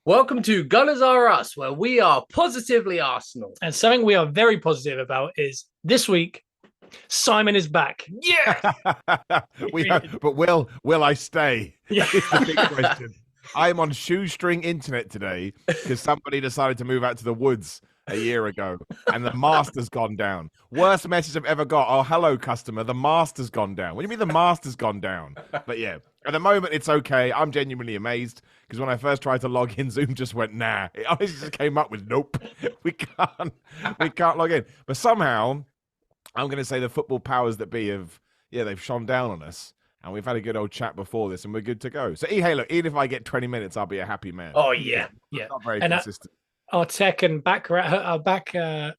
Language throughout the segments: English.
Welcome to Gunners Are Us, where we are positively Arsenal. And something we are very positive about is this week, Simon is back. Yeah. But will I stay? Yeah. That is the big question. I am on shoestring internet today because somebody decided to move out to the woods a year ago and the master's gone down. Worst message I've ever got. Oh, hello, customer. The master's gone down. What do you mean the master's gone down? But yeah, at the moment, it's okay. I'm genuinely amazed because when I first tried to log in, Zoom just went, nah. It honestly just came up with, nope, we can't log in. But somehow, I'm going to say the football powers that be they've shone down on us. And we've had a good old chat before this, and we're good to go. So, hey, look, even if I get 20 minutes, I'll be a happy man. Oh, yeah. Not very consistent. Our tech and our backup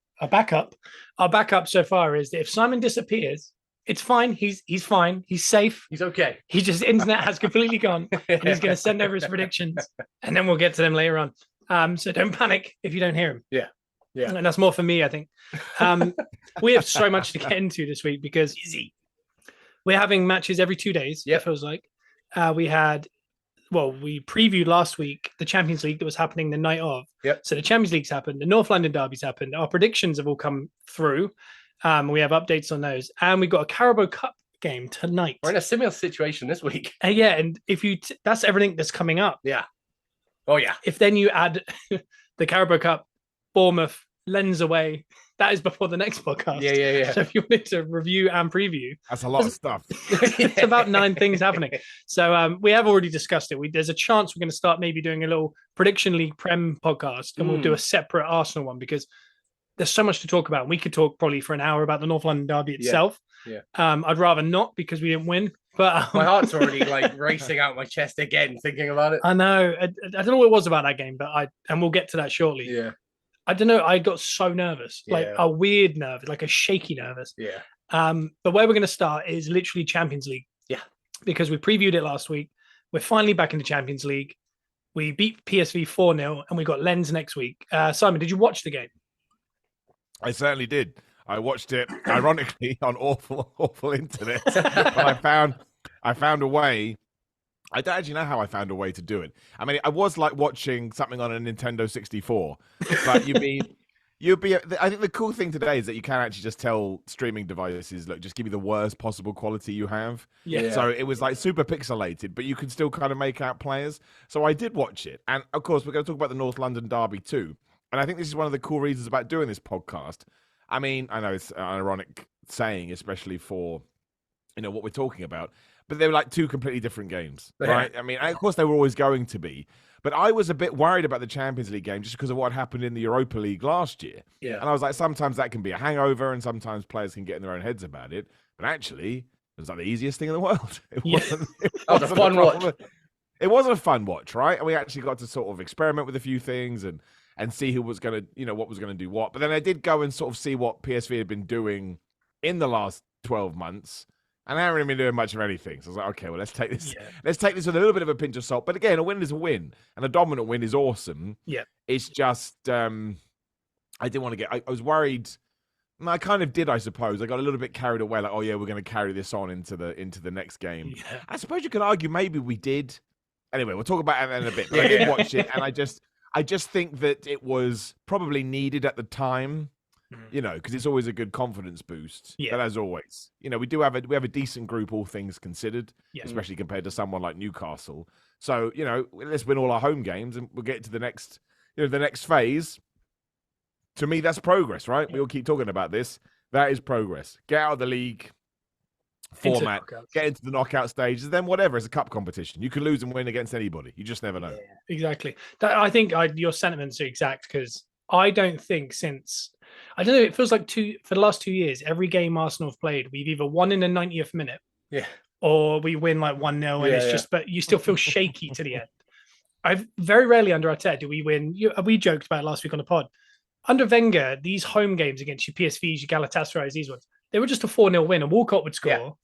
so far is that if Simon disappears, it's fine. He's fine. He's safe. He's okay. He just internet has completely gone, and he's going to send over his predictions, and then we'll get to them later on. So don't panic if you don't hear him. Yeah. And that's more for me, I think. We have so much to get into this week because we're having matches every 2 days. Yeah, it feels like. We previewed last week the Champions League that was happening the night of. Yep. So the Champions League's happened, the North London derbies happened. Our predictions have all come through. We have updates on those, and we've got a Carabao Cup game tonight. We're in a similar situation this week. And if that's everything that's coming up. Yeah. Oh yeah. If then you add the Carabao Cup, Bournemouth, Lens away. That is before the next podcast. Yeah. So if you wanted to review and preview, that's a lot of stuff. It's about 9 things happening. So we have already discussed it. There's a chance we're going to start maybe doing a little Prediction League Prem podcast, and we'll do a separate Arsenal one because there's so much to talk about. We could talk probably for an hour about the North London derby itself. Yeah. I'd rather not because we didn't win. But my heart's already racing out my chest again thinking about it. I know. I don't know what it was about that game, but we'll get to that shortly. Yeah. I don't know. I got so nervous, like a weird nerve, like a shaky nervous. Yeah. But where we're going to start is literally Champions League. Yeah. Because we previewed it last week. We're finally back in the Champions League. We beat PSV 4-0, and we got Lens next week. Simon, did you watch the game? I certainly did. I watched it, ironically, on awful internet. But I found a way. I don't actually know how I found a way to do it. I mean, I was like watching something on a Nintendo 64, but I think the cool thing today is that you can actually just tell streaming devices, look, just give me the worst possible quality you have. Yeah. So it was like super pixelated, but you can still kind of make out players. So I did watch it. And of course, we're going to talk about the North London derby too. And I think this is one of the cool reasons about doing this podcast. I mean, I know it's an ironic saying, especially for, what we're talking about. But they were like 2 completely different games, right? I mean, of course, they were always going to be. But I was a bit worried about the Champions League game just because of what happened in the Europa League last year. Yeah. And I was like, sometimes that can be a hangover and sometimes players can get in their own heads about it. But actually, it was like the easiest thing in the world. It wasn't a fun watch. It wasn't a fun watch, right? And we actually got to sort of experiment with a few things and see who was going to, what was going to do what. But then I did go and sort of see what PSV had been doing in the last 12 months. And I haven't really been doing much of anything. So I was like, okay, well, let's take this. Yeah. Let's take this with a little bit of a pinch of salt. But again, a win is a win. And a dominant win is awesome. Yeah. It's just, I didn't want to get, I was worried. I kind of did, I suppose. I got a little bit carried away. Like, oh yeah, we're going to carry this on into the next game. Yeah. I suppose you could argue maybe we did. Anyway, we'll talk about it in a bit. But I did watch it. And I just think that it was probably needed at the time. Because it's always a good confidence boost. Yeah. But as always, we have a decent group, all things considered, especially compared to someone like Newcastle. So, let's win all our home games and we'll get to the next, the next phase. To me, that's progress, right? We all keep talking about this. That is progress. Get out of the league format, get into the knockout stages, then whatever. It's a cup competition. You can lose and win against anybody. You just never know. Yeah, exactly. I think your sentiments are exact because I don't think I don't know. It feels like for the last 2 years, every game Arsenal have played, we've either won in the 90th minute, or we win like 1-0, and it's just. But you still feel shaky to the end. I've very rarely under Arteta do we win. We joked about it last week on the pod. Under Wenger, these home games against your PSVs, your Galatasarays, these ones, they were just a 4-0 win, and Walcott would score,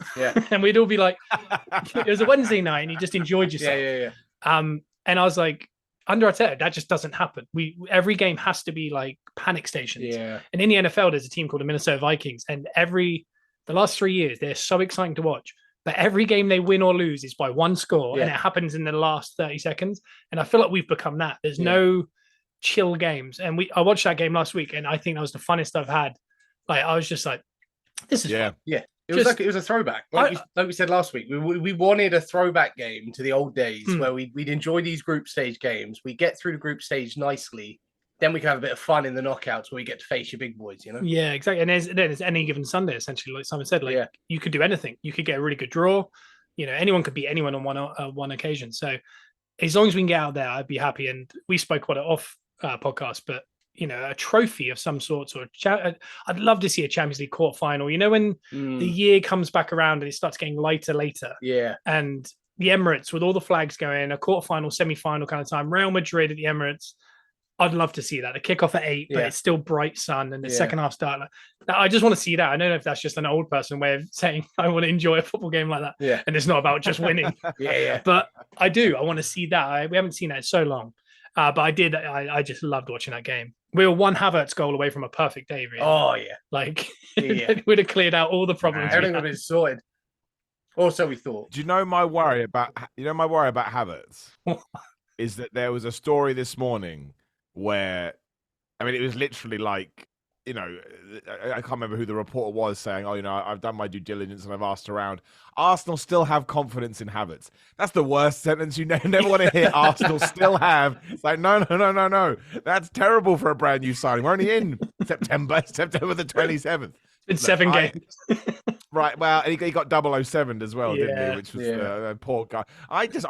and we'd all be like, it was a Wednesday night, and you just enjoyed yourself. And I was like, under Arteta, that just doesn't happen. Every game has to be like panic stations. Yeah. And in the NFL, there's a team called the Minnesota Vikings, and the last 3 years they're so exciting to watch but every game they win or lose is by one score, Yeah. and it happens in the last 30 seconds. And I feel like we've become that. There's no chill games. And I watched that game last week, and I think that was the funnest I've had. Like, I was just like, this is fun. Yeah. It was a throwback. Like we said last week, we wanted a throwback game to the old days where we'd enjoy these group stage games. We get through the group stage nicely. Then we can have a bit of fun in the knockouts where we get to face your big boys, you know? Yeah, exactly. And there's any given Sunday, essentially, like Simon said, like you could do anything. You could get a really good draw. You know, anyone could beat anyone on one occasion. So as long as we can get out there, I'd be happy. And we spoke about it off podcast, but you know, a trophy of some sort, or I'd love to see a Champions League quarterfinal. You know, when the year comes back around and it starts getting lighter later. Yeah. And the Emirates with all the flags going, a quarterfinal, semi-final kind of time, Real Madrid at the Emirates. I'd love to see that. The kickoff at 8, but it's still bright sun and the second half start. I just want to see that. I don't know if that's just an old person way of saying I want to enjoy a football game like that. Yeah. And it's not about just winning. But I do. I want to see that. We haven't seen that in so long. But I did. I just loved watching that game. We were one Havertz goal away from a perfect day, really. Oh, yeah. Like, it would have cleared out all the problems. Everything would have been sorted. Also, we thought. Do you know my worry about Havertz? Is that there was a story this morning where, I mean, it was literally like, you know, I can't remember who the reporter was saying, oh, you know, I've done my due diligence and I've asked around. Arsenal still have confidence in Havertz. That's the worst sentence you never want to hear. Arsenal still have. It's like, no. That's terrible for a brand new signing. We're only in September the 27th. It's 7 games. Right. Well, and he got 007 as well, didn't he? Which was the poor guy. I just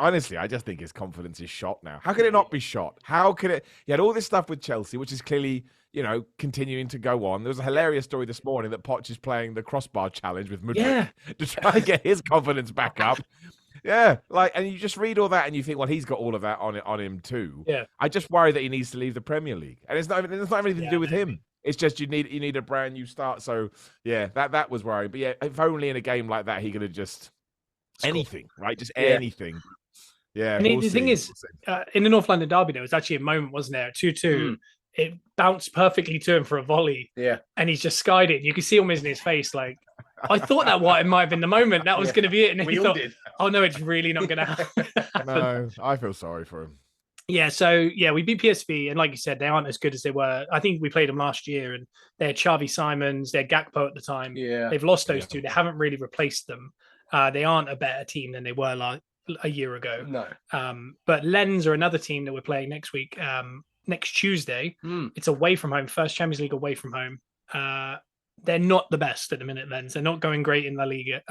think his confidence is shot now. How could it not be shot? How could it? He had all this stuff with Chelsea, which is clearly, you know, continuing to go on. There was a hilarious story this morning that Poch is playing the crossbar challenge with Mudryk to try and get his confidence back up. Yeah, like, and you just read all that and you think, well, he's got all of that on him too. Yeah. I just worry that he needs to leave the Premier League, and it's not even anything to do with him. It's just you need a brand new start. So yeah, that was worrying. But yeah, if only in a game like that he could have just anything, right? Just anything. Yeah. And the thing is, in the North London derby, there was actually a moment, wasn't there? 2-2. It bounced perfectly to him for a volley. Yeah. And he's just skied it. You can see almost in his face, like, I thought that might have been the moment. That was going to be it. And we he all thought, did. oh no, it's really not going to happen. No, I feel sorry for him. Yeah, so we beat PSV, and like you said, they aren't as good as they were. I think we played them last year, and they had Xavi Simons, they had Gakpo at the time. Yeah, they've lost those two. They haven't really replaced them. They aren't a better team than they were like a year ago. No. But Lens are another team that we're playing next week, next Tuesday. It's away from home, first Champions League away from home. They're not the best at the minute, Lens. They're not going great in La Liga.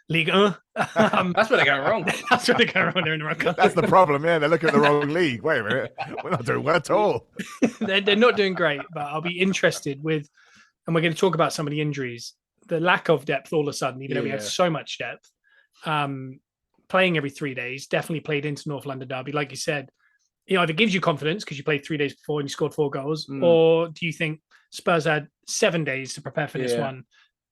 Liga. That's where they're going wrong. That's where they're going wrong. They're in the wrong country. That's the problem. Yeah, they're looking at the wrong league. Wait a minute, we're not doing well at all. They're not doing great, but I'll be interested with, and we're going to talk about some of the injuries, the lack of depth all of a sudden, even though we had so much depth. Playing every 3 days definitely played into North London derby, like you said. It either gives you confidence because you played 3 days before and you scored 4 goals, or do you think Spurs had 7 days to prepare for this one,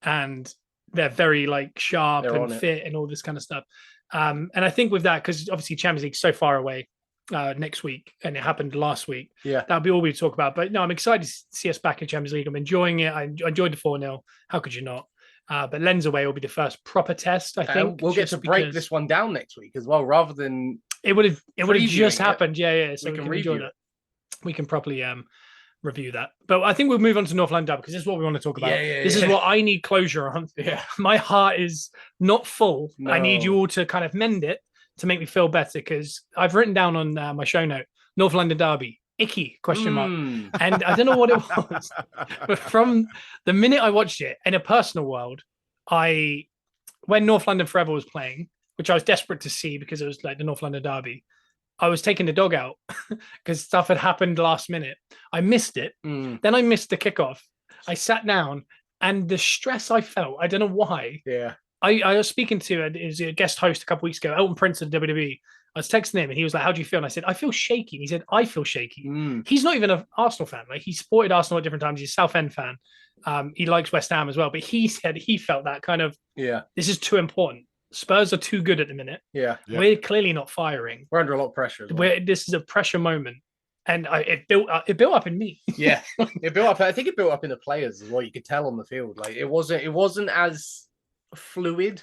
and they're very like sharp and fit and all this kind of stuff. And I think with that, because obviously Champions League's so far away next week, and it happened last week. Yeah, that'll be all we talk about. But no, I'm excited to see us back in Champions League. I'm enjoying it. I enjoyed the 4-0. How could you not? But Lens away will be the first proper test. I think we'll get to break this one down next week as well, rather than it would have just happened. Yeah. So we can enjoy that. We can properly review that. But I think we'll move on to North London derby because this is what we want to talk about. This is what I need closure on. Yeah. My heart is not full. No. I need you all to kind of mend it to make me feel better, because I've written down on my show note, North London derby, icky, question mark. And I don't know what it was. But from the minute I watched it, in a personal world, when North London Forever was playing, which I was desperate to see because it was like the North London derby, I was taking the dog out because stuff had happened last minute. I missed it. Then I missed the kickoff. I sat down, and the stress I felt, I don't know why. Yeah. I was speaking to a guest host a couple weeks ago, Elton Prince of WWE. I was texting him and he was like, how do you feel? And I said, I feel shaky. And he said, I feel shaky. He's not even an Arsenal fan. Like, he supported Arsenal at different times. He's a Southend fan. He likes West Ham as well. But he said he felt that kind of, this is too important. Spurs are too good at the minute. Yeah. We're clearly not firing. We're under a lot of pressure. Well. This is a pressure moment. And it built up in me. Yeah. It built up. I think it built up in the players as well. You could tell on the field. Like, it wasn't as fluid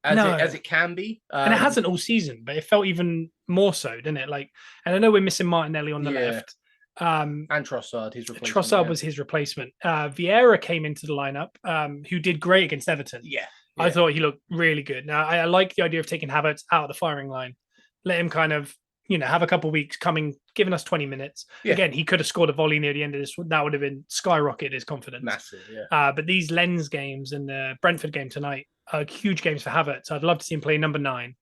as it can be. And it hasn't all season, but it felt even more so, didn't it? Like, and I know we're missing Martinelli on the left. And Trossard, his replacement. Trossard was his replacement. Vieira came into the lineup, who did great against Everton. Yeah. I thought he looked really good. Now, I like the idea of taking Havertz out of the firing line. Let him kind of, have a couple of weeks giving us 20 minutes. Yeah. Again, he could have scored a volley near the end of this. That would have been skyrocketed his confidence. Massive, yeah. But these Lens games and the Brentford game tonight are huge games for Havertz. I'd love to see him play number 9.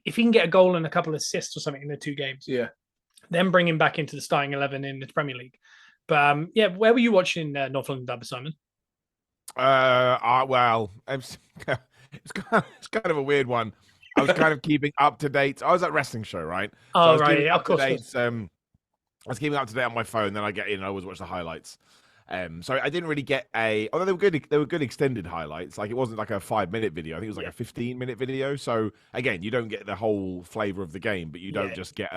If he can get a goal and a couple of assists or something in the 2 games, then bring him back into the starting 11 in the Premier League. But where were you watching North London Derby, Simon? Well, it's kind of a weird one. I was kind of keeping up to date. I was at wrestling show, right? So right, of course. I was keeping up to date on my phone. Then I get in and I always watch the highlights. So I didn't really get although they were good. They were good extended highlights. Like it wasn't like a 5-minute video. I think it was like a 15-minute video. So again, you don't get the whole flavor of the game, but you don't just get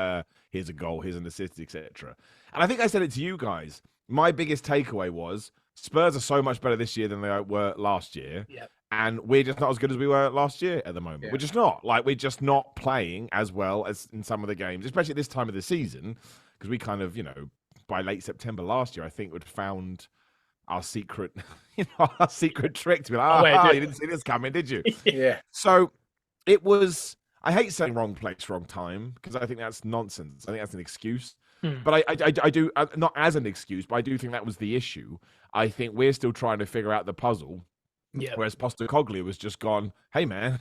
here's a goal, here's an assist, etc. And I think I said it to you guys. My biggest takeaway was Spurs are so much better this year than they were last year. Yep. And we're just not as good as we were last year at the moment. Yeah. We're just not. Like, we're just not playing as well as in some of the games, especially at this time of the season, because we kind of, by late September last year, I think we'd found our secret, our secret trick to be like, you didn't see this coming, did you? Yeah. So it was, I hate saying wrong place, wrong time, because I think that's nonsense. I think that's an excuse. But I do, not as an excuse, but I do think that was the issue. I think we're still trying to figure out the puzzle. Yeah. Whereas Postecoglou was just gone, hey, man,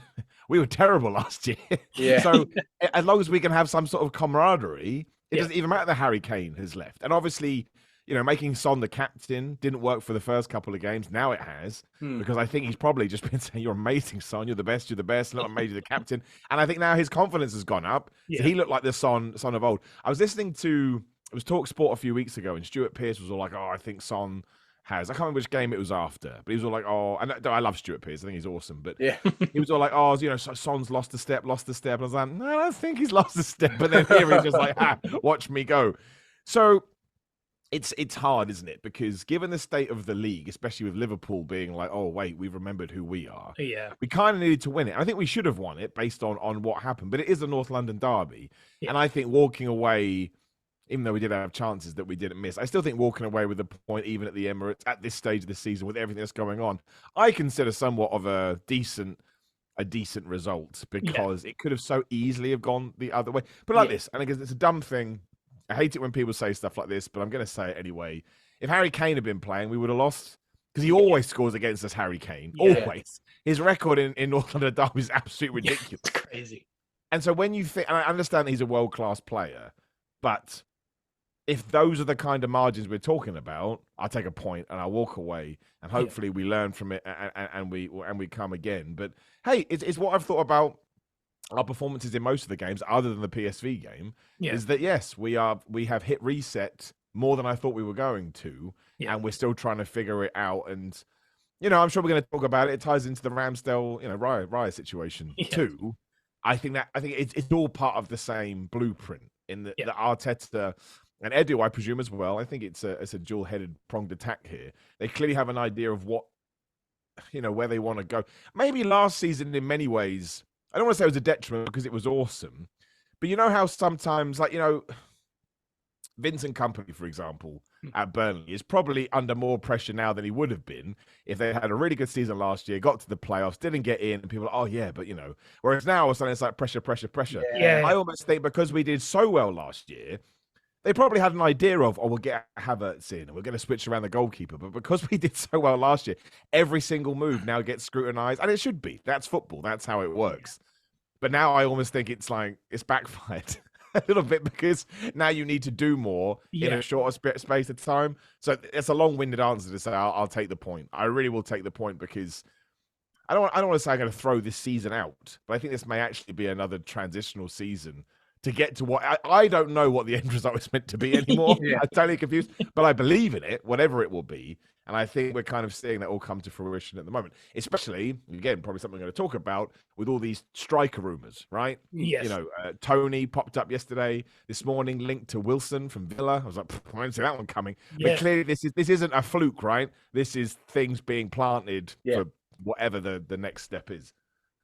we were terrible last year. Yeah. So as long as we can have some sort of camaraderie, it doesn't even matter that Harry Kane has left. And obviously, making Son the captain didn't work for the first couple of games. Now it has, because I think he's probably just been saying, you're amazing, Son. You're the best. You're the best. Look, I made you the captain. And I think now his confidence has gone up. Yeah. So he looked like the Son of old. I was listening to, it was Talk Sport a few weeks ago, and Stuart Pearce was all like, I think Son I can't remember which game it was after, but he was all like, and I love Stuart Pearce. I think he's awesome. But he was all like, Son's lost a step. And I was like, no, I don't think he's lost a step. But then here he's just like, watch me go. So it's hard, isn't it? Because given the state of the league, especially with Liverpool being like, oh, wait, we've remembered who we are. Yeah. We kind of needed to win it. I think we should have won it based on what happened. But it is a North London derby. Yeah. And I think walking away, even though we did have chances that we didn't miss, I still think walking away with a point, even at the Emirates, at this stage of the season, with everything that's going on, I consider somewhat of a decent result, because it could have so easily have gone the other way. But like this, and I guess it's a dumb thing. I hate it when people say stuff like this, but I'm going to say it anyway. If Harry Kane had been playing, we would have lost, because he always scores against us, Harry Kane. Yeah. Always. His record in North London derby is absolutely ridiculous. It's crazy. And so when you think, and I understand he's a world-class player, but if those are the kind of margins we're talking about, I'll take a point and I'll walk away, and hopefully we learn from it and we come again. But hey, it's what I've thought about our performances in most of the games, other than the PSV game, is that yes, we have hit reset more than I thought we were going to, and we're still trying to figure it out. And I'm sure we're going to talk about it. It ties into the Ramsdale, Raya situation too. I think it's all part of the same blueprint in the Arteta and Edu, I presume, as well. I think it's a dual-headed pronged attack here. They clearly have an idea of what, where they want to go. Maybe last season, in many ways, I don't want to say it was a detriment because it was awesome, but how sometimes, like, Vincent Kompany, for example, at Burnley is probably under more pressure now than he would have been if they had a really good season last year, got to the playoffs, didn't get in, and people are like, but whereas now all of a sudden it's like pressure. Yeah. I almost think because we did so well last year, they probably had an idea of, we'll get Havertz in and we're going to switch around the goalkeeper. But because we did so well last year, every single move now gets scrutinized, and it should be. That's football. That's how it works. But now I almost think it's backfired a little bit, because now you need to do more in a shorter space of time. So it's a long-winded answer to say I'll take the point. I really will take the point, because I don't want to say I'm going to throw this season out, but I think this may actually be another transitional season to get to what I don't know what the end result is meant to be anymore. I'm totally confused, but I believe in it, whatever it will be. And I think we're kind of seeing that all come to fruition at the moment, especially, again, probably something we're going to talk about with all these striker rumors, right? Yes. Tony popped up yesterday, this morning, linked to Wilson from Villa. I was like, I didn't see that one coming. Yeah. But clearly this isn't a fluke, right? This is things being planted for whatever the next step is.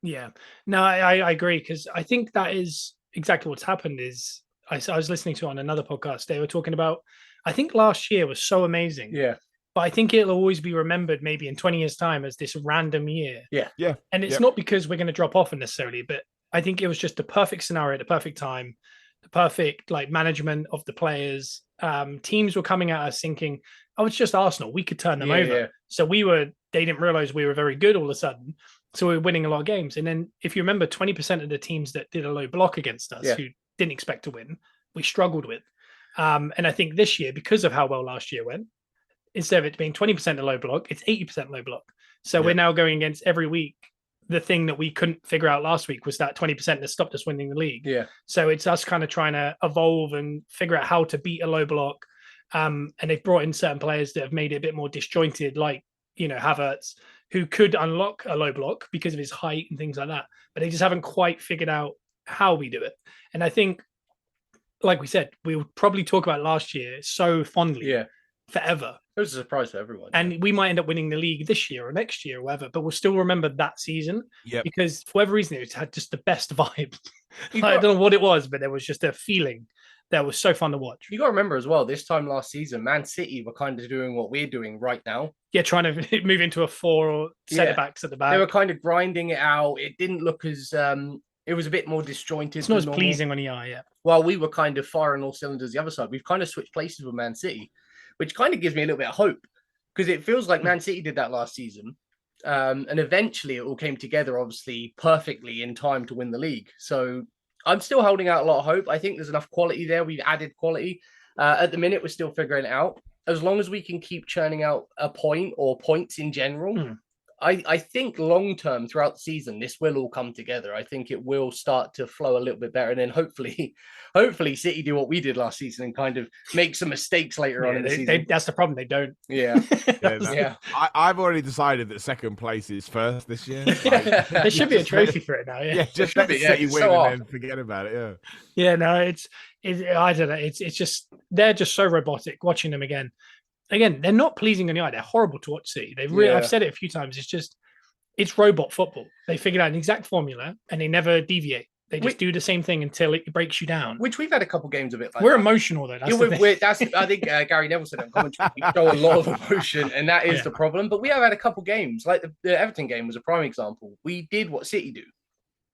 Yeah, no, I agree, because I think that is exactly what's happened. Is I was listening to on another podcast. They were talking about, I think last year was so amazing. Yeah. But I think it'll always be remembered maybe in 20 years' time as this random year. Yeah. Yeah. And it's not because we're going to drop off necessarily, but I think it was just the perfect scenario at the perfect time, the perfect like management of the players. Teams were coming at us thinking, oh, it's just Arsenal. We could turn them over. Yeah. So they didn't realize we were very good all of a sudden. So we were winning a lot of games. And then if you remember, 20% of the teams that did a low block against us who didn't expect to win, we struggled with. And I think this year, because of how well last year went, instead of it being 20% a low block, it's 80% low block. So we're now going against every week. The thing that we couldn't figure out last week was that 20% that stopped us winning the league. Yeah. So it's us kind of trying to evolve and figure out how to beat a low block. And they've brought in certain players that have made it a bit more disjointed, like, Havertz, who could unlock a low block because of his height and things like that. But they just haven't quite figured out how we do it. And I think, like we said, we'll probably talk about last year so fondly forever. It was a surprise for everyone. And we might end up winning the league this year or next year or whatever, but we'll still remember that season because for whatever reason, it had just the best vibe. I don't know what it was, but there was just a feeling that was so fun to watch. You got to remember as well, this time last season, Man City were kind of doing what we're doing right now. Yeah, trying to move into a 4 or centre-backs at the back. They were kind of grinding it out. It didn't look as... it was a bit more disjointed. It's not as pleasing on the eye, While we were kind of firing all cylinders the other side, we've kind of switched places with Man City, which kind of gives me a little bit of hope because it feels like Man City did that last season. And eventually it all came together, obviously, perfectly in time to win the league. So I'm still holding out a lot of hope. I think there's enough quality there. We've added quality. At the minute, we're still figuring it out. As long as we can keep churning out a point or points in general, I think long-term throughout the season, this will all come together. I think it will start to flow a little bit better. And then hopefully City do what we did last season and kind of make some mistakes later on in the season. That's the problem. They don't. Yeah. I've already decided that second place is first this year. There should be a trophy for it now. Yeah, just let City win and then forget about it. Yeah, no, it's I don't know. It's just, they're just so robotic watching them again. Again, they're not pleasing on the eye. They're horrible to watch. See, I've said it a few times. It's robot football. They figured out an exact formula and they never deviate. They just do the same thing until it breaks you down. Which we've had a couple games of it. Like we're emotional though. I think Gary Neville said on commentary, we show a lot of emotion, and that is the problem. But we have had a couple games, like the Everton game was a prime example. We did what City do.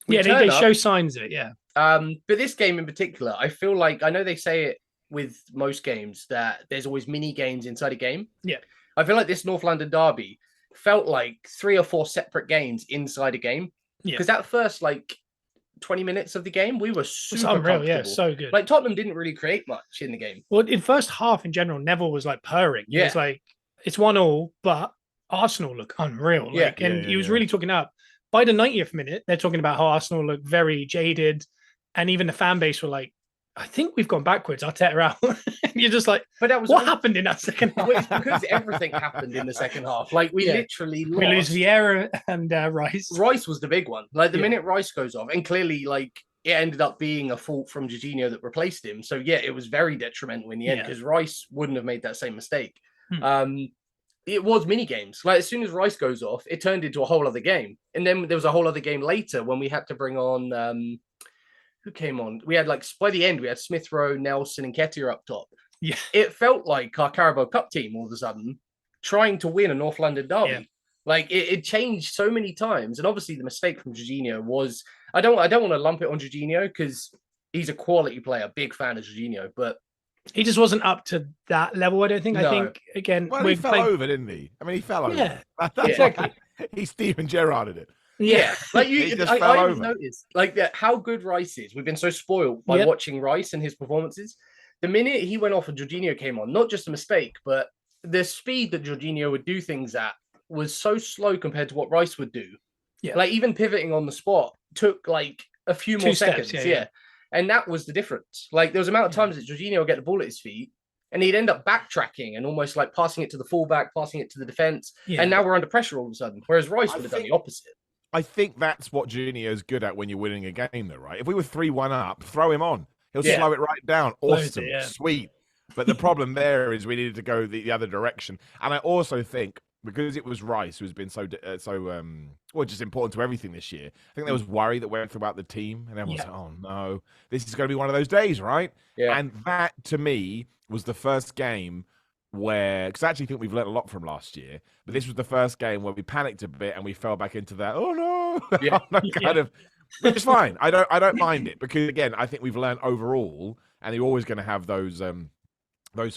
They show signs of it. Yeah. But this game in particular, I feel like, I know they say it with most games that there's always mini games inside a game. Yeah. I feel like this North London derby felt like 3 or 4 separate games inside a game. Yeah. Because that first 20 minutes of the game, we were super comfortable. Yeah, so good. Like Tottenham didn't really create much in the game. Well, in first half in general, Neville was purring. Yeah. It was like, it's 1-1, but Arsenal look unreal. He was really talking up. By the 90th minute, they're talking about how Arsenal look very jaded. And even the fan base were like, I think we've gone backwards. Arteta out. You're just like, but that was what happened in that second half? It's because everything happened in the second half. We literally lost. We lose Vieira and Rice. Rice was the big one. The minute Rice goes off, and clearly it ended up being a fault from Jorginho that replaced him. So it was very detrimental in the end because Rice wouldn't have made that same mistake. It was mini games. As soon as Rice goes off, it turned into a whole other game. And then there was a whole other game later when we had to bring on who came on? We had by the end, we had Smith Rowe, Nelson, and Nketiah up top. Yeah. It felt like our Carabao Cup team all of a sudden trying to win a North London derby. Yeah. It changed so many times. And obviously the mistake from Jorginho was, I don't want to lump it on Jorginho because he's a quality player, big fan of Jorginho, but he just wasn't up to that level, I don't think. No. I think, again... Well, he fell over, didn't he? I mean, he fell over. Yeah, exactly. He Steven Gerrarded it. Yeah. I noticed, how good Rice is. We've been so spoiled by watching Rice and his performances. The minute he went off and Jorginho came on, not just a mistake, but the speed that Jorginho would do things at was so slow compared to what Rice would do. Yeah. Even pivoting on the spot took a few more seconds. Yeah. And that was the difference. There was amount of times that Jorginho would get the ball at his feet and he'd end up backtracking and almost passing it to the fullback, passing it to the defense. Yeah. And now we're under pressure all of a sudden. Whereas Rice would have done the opposite. I think that's what Jorginho's good at when you're winning a game, though, right? If we were 3-1 up, throw him on. He'll slow it right down. Awesome. Sweet. But the problem there is we needed to go the other direction. And I also think because it was Rice who's been well, just important to everything this year. I think there was worry that went throughout the team, and everyone's like, "Oh no, this is going to be one of those days, right?" Yeah. And that to me was the first game where, because I actually think we've learned a lot from last year, but this was the first game where we panicked a bit and we fell back into that, oh no, of, which is fine. I don't mind it, because again, I think we've learned overall, and you're always going to have those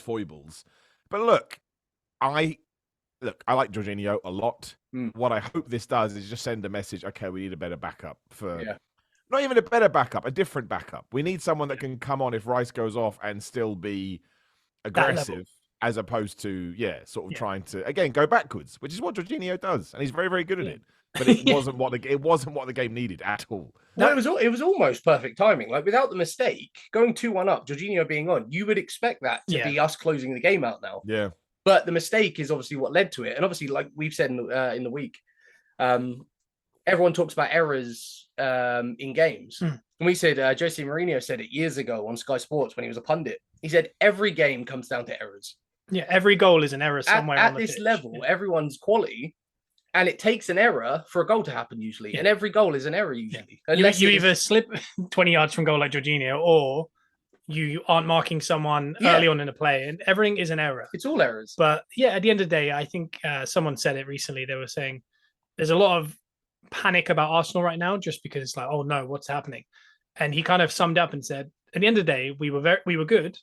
foibles. But look, I like Jorginho a lot. What I hope this does is just send a message. Okay, we need a better backup for. Not even a better backup, a different backup. We need someone that can come on if Rice goes off and still be aggressive, as opposed to trying to again go backwards, which is what Jorginho does, and he's very, very good at it. But it wasn't what the game needed at all. No, it was almost perfect timing. Like, without the mistake, going 2-1 up, Jorginho being on, you would expect that to be us closing the game out now. Yeah. But the mistake is obviously what led to it, and obviously, like we've said in the week, everyone talks about errors in games. And we said, Jose Mourinho said it years ago on Sky Sports when he was a pundit. He said every game comes down to errors. Yeah, every goal is an error somewhere at on the this pitch. level. Everyone's quality, and it takes an error for a goal to happen usually, and every goal is an error usually. You either slip 20 yards from goal like Jorginho, or you aren't marking someone early on in a play, and everything is an error. It's all errors. But at the end of the day, I think someone said it recently. They were saying there's a lot of panic about Arsenal right now, just because it's like, oh no, what's happening? And he kind of summed up and said, at the end of the day, we were good.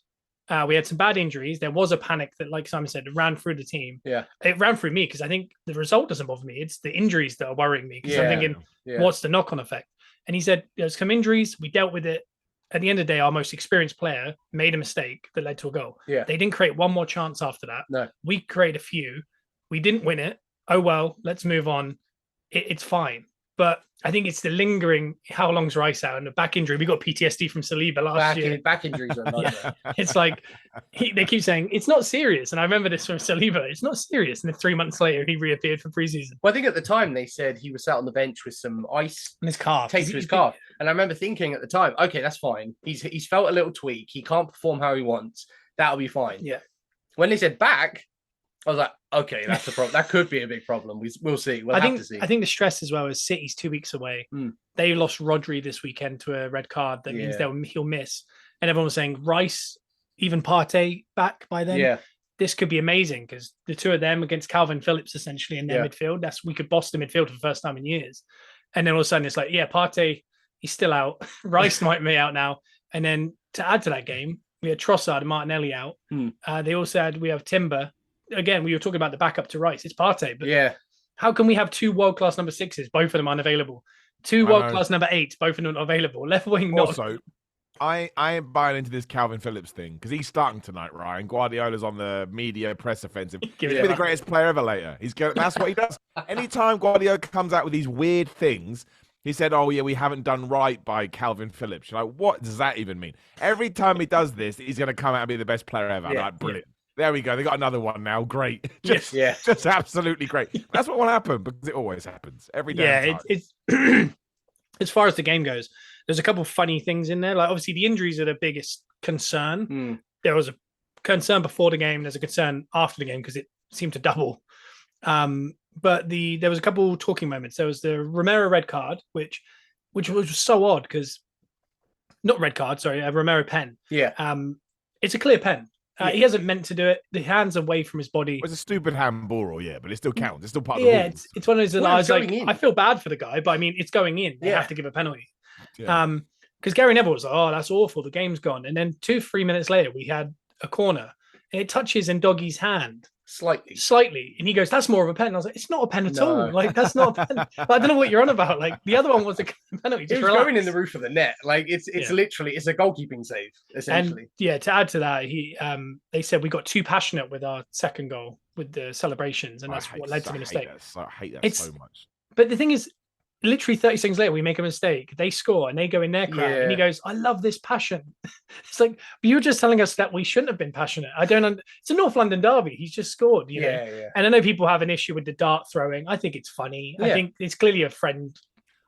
We had some bad injuries. There was a panic that, like Simon said, ran through the team. Yeah, it ran through me, because I think the result doesn't bother me. It's the injuries that are worrying me, because I'm thinking, what's the knock-on effect? And he said, there's some injuries. We dealt with it. At the end of the day, our most experienced player made a mistake that led to a goal. Yeah, they didn't create one more chance after that. No, we created a few. We didn't win it. Oh well, let's move on. It's fine. But I think it's the lingering, how long's Rice out? And the back injury, we got PTSD from Saliba last year. Back injuries are another. It's like, they keep saying, it's not serious. And I remember this from Saliba. It's not serious. And then 3 months later, he reappeared for preseason. Well, I think at the time they said he was sat on the bench with some ice on his calf. Taped to his calf. And I remember thinking at the time, okay, that's fine. He's felt a little tweak. He can't perform how he wants. That'll be fine. Yeah. When they said back, I was like, okay, that's a problem. That could be a big problem. We'll see. We'll have to see. I think the stress as well is City's 2 weeks away. They lost Rodri this weekend to a red card. That means he'll miss. And everyone was saying Rice, even Partey back by then. Yeah. This could be amazing, because the two of them against Calvin Phillips essentially in their midfield. We could boss the midfield for the first time in years. And then all of a sudden it's like, Partey, he's still out. Rice might be out now. And then to add to that game, we had Trossard and Martinelli out. They also had, we have Timber. Again, we were talking about the backup to Rice. It's Partey, but how can we have two world-class number 6s, both of them unavailable? Two world-class number 8s, both of them not available. Left wing not. Also, I am buying into this Calvin Phillips thing, because he's starting tonight, right? And Guardiola's on the media press offensive. He'll be the greatest player ever later. That's what he does. Anytime Guardiola comes out with these weird things, he said, oh, yeah, we haven't done right by Calvin Phillips. You're like, what does that even mean? Every time he does this, he's going to come out and be the best player ever. I'm like, brilliant. There we go. They got another one now. Great. Just absolutely great. That's what will happen, because it always happens every day. It's as far as the game goes, there's a couple of funny things in there. Like, obviously, the injuries are the biggest concern. There was a concern before the game. There's a concern after the game, because it seemed to double. But there was a couple talking moments. There was the Romero red card, which was so odd, because not red card, sorry, a Romero pen. Yeah. It's a clear pen. He hasn't meant to do it. The hand's away from his body. It was a stupid handball, but it still counts. It's still part of the rules. It's one of those that I was like, I feel bad for the guy, but I mean, it's going in. They have to give a penalty. Because Gary Neville was like, oh, that's awful. The game's gone. And then 2-3 minutes later, we had a corner, and it touches Ndoggy's hand. Slightly. And he goes, that's more of a pen. And I was like, it's not a pen at all. Like, that's not a pen. Like, I don't know what you're on about. Like, the other one was a penalty. It was going in the roof of the net. Like, it's literally, it's a goalkeeping save, essentially. And to add to that, they said we got too passionate with our second goal with the celebrations, and that's what led to the mistake. I hate that so much. But the thing is, literally 30 seconds later, we make a mistake. They score and they go in their crowd. And he goes, I love this passion. It's like, but you were just telling us that we shouldn't have been passionate. It's a North London derby. He's just scored, know? And I know people have an issue with the dart throwing. I think it's funny. I think it's clearly a friend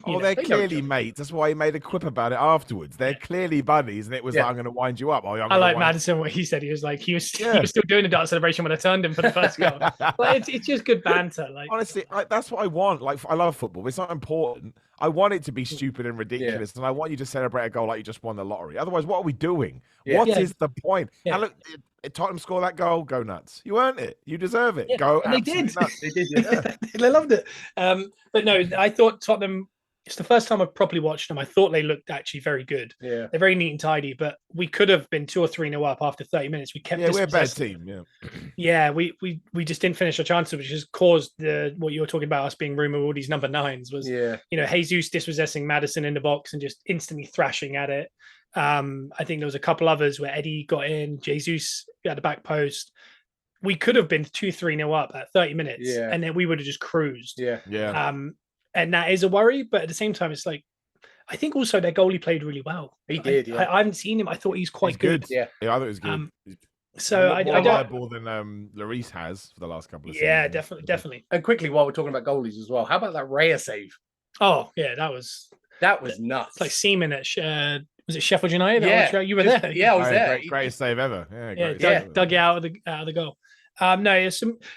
Oh, they're clearly mates. That's why he made a quip about it afterwards. They're clearly buddies, and it was like, I'm going to wind you up. Oh, I like Maddison, what he said. He was like, he was still doing the dart celebration when I turned him for the first goal. But it's just good banter. Like honestly, that's what I want. Like I love football, but it's not important. I want it to be stupid and ridiculous, and I want you to celebrate a goal like you just won the lottery. Otherwise, what are we doing? What is the point? And look, Tottenham score that goal, go nuts. You earned it. You deserve it. Go. And they did. Nuts. They did. Yeah. They loved it. But no, I thought Tottenham. It's the first time I've properly watched them. I thought they looked actually very good. Yeah, they're very neat and tidy. But we could have been 2 or 3-0 up after 30 minutes. We kept. Yeah, we're a bad team. Yeah. Yeah, we just didn't finish our chances, which has caused what you were talking about us being rumored all these number 9s. Was Jesus dispossessing Maddison in the box and just instantly thrashing at it. I think there was a couple others where Eddie got in, Jesus at the back post. We could have been 2-3-0 up at 30 minutes, and then we would have just cruised. Yeah. And that is a worry, but at the same time, it's like I think also their goalie played really well. He did. I haven't seen him. I thought he's quite good. Yeah, I thought he was good. So I don't reliable than Lloris has for the last couple of seasons. Yeah, definitely. And quickly, while we're talking about goalies as well, how about that Raya save? Oh yeah, that was nuts. It's like Seaman at was it Sheffield United? Yeah, you were there. Yeah, I was there. Greatest save ever. Dug it out of the goal. No,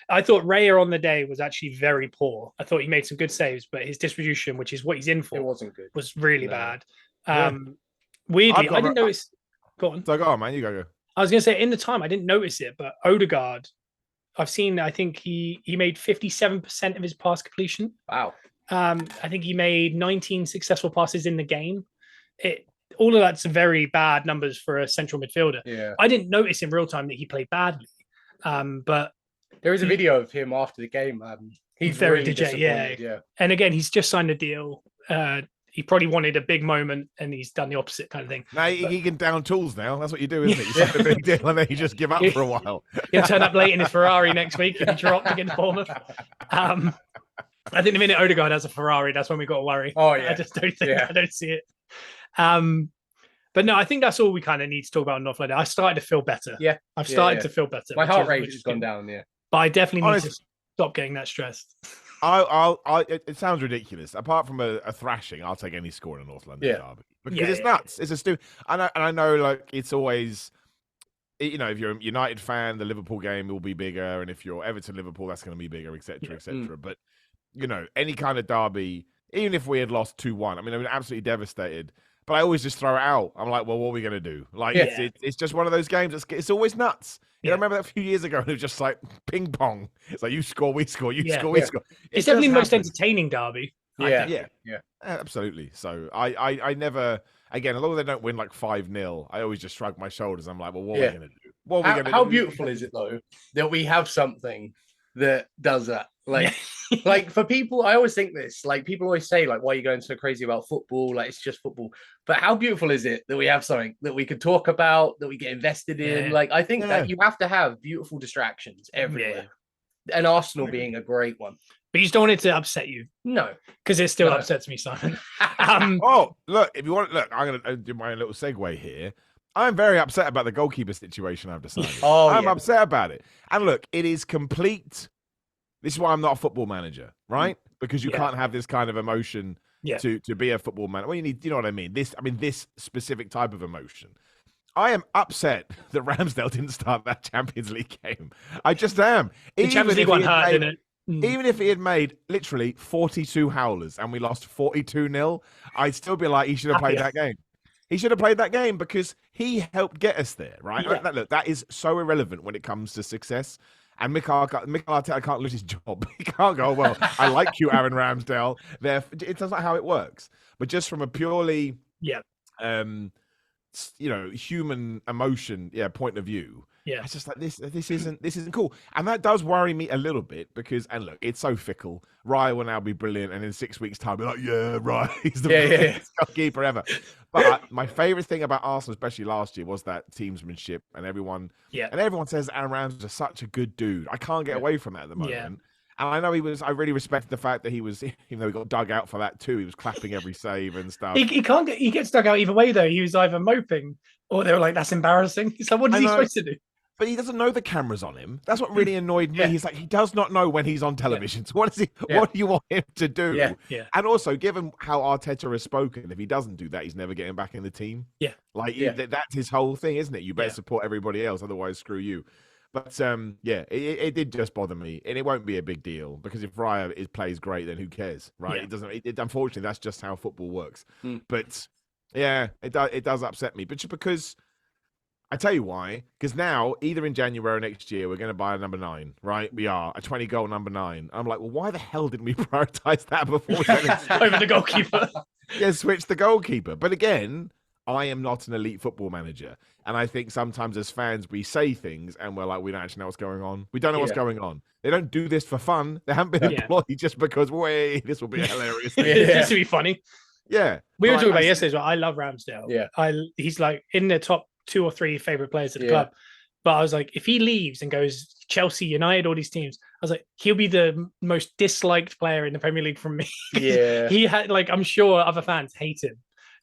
I thought Raya on the day was actually very poor. I thought he made some good saves, but his distribution, which is what he's in for, it wasn't good. Was really bad. Weirdly, I didn't notice. Go on. So go on, man. You go. I was going to say in the time I didn't notice it, but Odegaard, I've seen. I think he made 57% of his pass completion. Wow. I think he made 19 successful passes in the game. All of that's very bad numbers for a central midfielder. Yeah. I didn't notice in real time that he played badly. But there is a video of him after the game. He's very really dejected. Yeah. And again, he's just signed a deal. He probably wanted a big moment, and he's done the opposite kind of thing. Now he can down tools now. That's what you do, isn't it? You sign a big deal, and then you just give up for a while. He'll turn up late in his Ferrari next week if he dropped against Bournemouth. I think the minute Odegaard has a Ferrari, that's when we got to worry. Oh yeah. I just don't think I don't see it. But no, I think that's all we kind of need to talk about in North London. I started to feel better. Yeah. I've started to feel better. My heart rate has gone down, But I definitely need to stop getting that stressed. It sounds ridiculous. Apart from a thrashing, I'll take any score in a North London derby. Because it's nuts. It's a stupid. And I know, like, it's always, if you're a United fan, the Liverpool game will be bigger. And if you're Everton Liverpool, that's going to be bigger, etc., etc. But, any kind of derby, even if we had lost 2-1, I've been absolutely devastated. But I always just throw it out. I'm like, well, what are we going to do? Like, it's just one of those games. It's always nuts. I remember that a few years ago, and it was just like ping pong. It's like, you score, we score, you score, we score. It's definitely the most entertaining derby. Yeah, absolutely. So I never, again, as long as they don't win like 5-0, I always just shrug my shoulders. I'm like, well, what are we going to do? What are we going to do? How beautiful is it, though, that we have something that does that? Like for people, I always think this, like people always say, like, why are you going so crazy about football? Like, it's just football. But how beautiful is it that we have something that we could talk about, that we get invested in? Like, I think that you have to have beautiful distractions everywhere. And Arsenal being a great one. But you just don't want it to upset you. No. Because it still upsets me, Simon. Look, if you want, I'm going to do my little segue here. I'm very upset about the goalkeeper situation I've decided. I'm upset about it. And look, it is complete. This is why I'm not a football manager, right? Because you can't have this kind of emotion to be a football manager. Well, you know what I mean? This specific type of emotion. I am upset that Ramsdale didn't start that Champions League game. I just am. The Champions League one hurt, didn't it? Even if he had made literally 42 howlers and we lost 42-0, I'd still be like, he should have played that game. He should have played that game because he helped get us there, right? Yeah. Look, that is so irrelevant when it comes to success. And Mikel Arteta can't lose his job. He can't go, well, I like you, Aaron Ramsdale. It's not how it works. But just from a purely, human emotion, point of view. Yeah, it's just like this isn't cool, and that does worry me a little bit because, and look, it's so fickle. Raya will now be brilliant, and in 6 weeks' time, be like, right, he's the best goalkeeper ever. But my favorite thing about Arsenal, especially last year, was that teamsmanship, and everyone says Aaron Ramsdale is such a good dude. I can't get away from that at the moment. Yeah. And I know I really respected the fact that he was, even though he got dug out for that too, he was clapping every save and stuff. He gets dug out either way though. He was either moping or they were like, that's embarrassing. He's like, what is he supposed to do? But he doesn't know the camera's on him. That's what really annoyed me. Yeah. He's like, he does not know when he's on television. So what is he? What do you want him to do? Yeah. And also, given how Arteta has spoken, if he doesn't do that, he's never getting back in the team. Yeah. Like that's his whole thing, isn't it? You better support everybody else, otherwise screw you. But it did just bother me, and it won't be a big deal because if Raya plays great, then who cares, right? It doesn't. Unfortunately, that's just how football works. But yeah, it does upset me, but just because. I tell you why, because now, either in January or next year, we're going to buy a number 9, right? We are, a 20-goal number 9. I'm like, well, why the hell didn't we prioritize that before we over the goalkeeper? Switch the goalkeeper. But again, I am not an elite football manager. And I think sometimes as fans, we say things and we're like, we don't actually know what's going on. We don't know what's going on. They don't do this for fun. They haven't been employed just because, this will be hilarious. This will be funny. Yeah. We were talking about yesterday as well. I love Ramsdale. Yeah. He's like in the top 2 or 3 favorite players at the club. But I was like, if he leaves and goes Chelsea, United, all these teams, I was like, he'll be the most disliked player in the Premier League from me. Yeah. He had I'm sure other fans hate him.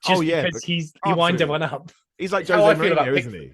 Because he winds everyone up. He's like Jose Mourinho, isn't he?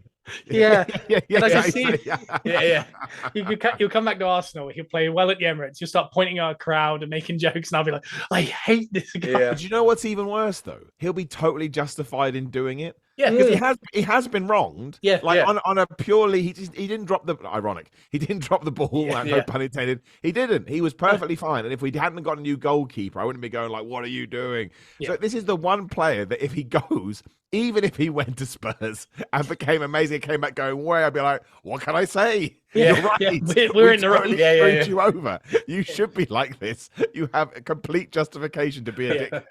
Yeah. Yeah. He'll come back to Arsenal. He'll play well at the Emirates. He'll start pointing at a crowd and making jokes, and I'll be like, I hate this guy. Yeah. Do you know what's even worse though? He'll be totally justified in doing it. Yeah, because he has been wronged. Yeah, on a purely he didn't drop the ironic. He didn't drop the ball. No pun intended. He didn't. He was perfectly fine. And if we hadn't got a new goalkeeper, I wouldn't be going like, "What are you doing?" Yeah. So this is the one player that if he goes, even if he went to Spurs and became amazing, and came back going way, I'd be like, "What can I say?" Yeah, you're right. Yeah. We're in the wrong. Screwed you over. You should be like this. You have a complete justification to be a dick.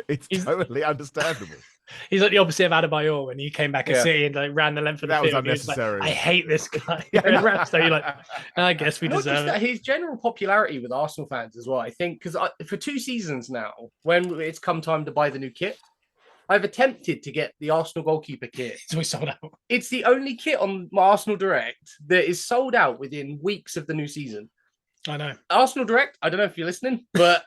It's totally understandable. He's like the opposite of Adebayor when he came back at City and like ran the length of the field. Was unnecessary. Like, I hate this guy. So you're like, I guess we deserve it. His general popularity with Arsenal fans as well, I think, because for 2 seasons now, when it's come time to buy the new kit, I've attempted to get the Arsenal goalkeeper kit. So we sold out. It's the only kit on my Arsenal Direct that is sold out within weeks of the new season. I know. Arsenal Direct, I don't know if you're listening, but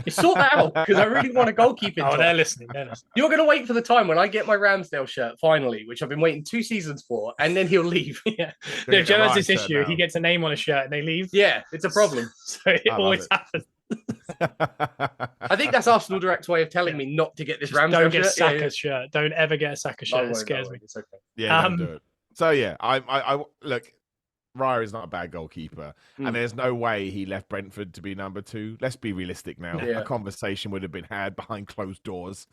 sort that out because I really want a goalkeeper. They're listening. You're going to wait for the time when I get my Ramsdale shirt finally, which I've been waiting 2 seasons for, and then he'll leave. No, Joe has this issue. He gets a name on a shirt and they leave. Yeah, it's a problem. So it always happens. I think that's Arsenal Direct's way of telling me not to get this Ramsdale shirt. Don't get Saka's shirt. Don't ever get a Saka shirt. It scares me. It's okay. Yeah, don't do it. So yeah, I look. Raya is not a bad goalkeeper, and there's no way he left Brentford to be number 2. Let's be realistic now. A conversation would have been had behind closed doors.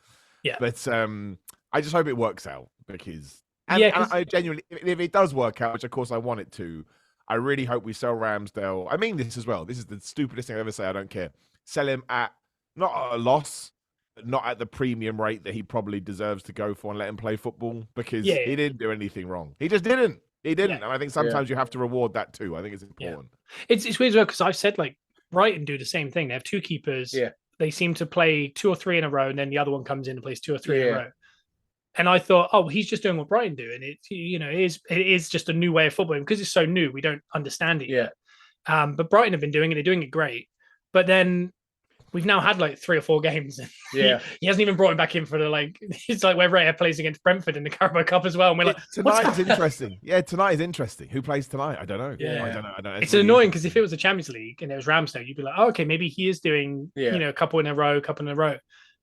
Yeah, but I just hope it works out because and I genuinely, if it does work out, which of course I want it to, I really hope we sell Ramsdale. I mean this as well. This is the stupidest thing I ever say. I don't care. Sell him at not at a loss, not at the premium rate that he probably deserves to go for, and let him play football because he didn't do anything wrong. He just didn't. He didn't, and I think sometimes you have to reward that too. I think it's important. It's weird as well because I've said like Brighton do the same thing. They have 2 keepers. Yeah, they seem to play 2 or 3 in a row, and then the other one comes in and plays 2 or 3 in a row. And I thought, oh, he's just doing what Brighton do, and it is just a new way of footballing because it's so new. We don't understand it yet. But Brighton have been doing it. They're doing it great. But then we've now had like 3 or 4 games. And he hasn't even brought him back in for the it's like where Raya plays against Brentford in the Carabao Cup as well. And we're like, tonight is interesting. Yeah, tonight is interesting. Who plays tonight? I don't know. Yeah, I don't know. It's annoying because if it was a Champions League and it was Ramsdale, you'd be like, oh, okay, maybe he is doing a couple in a row.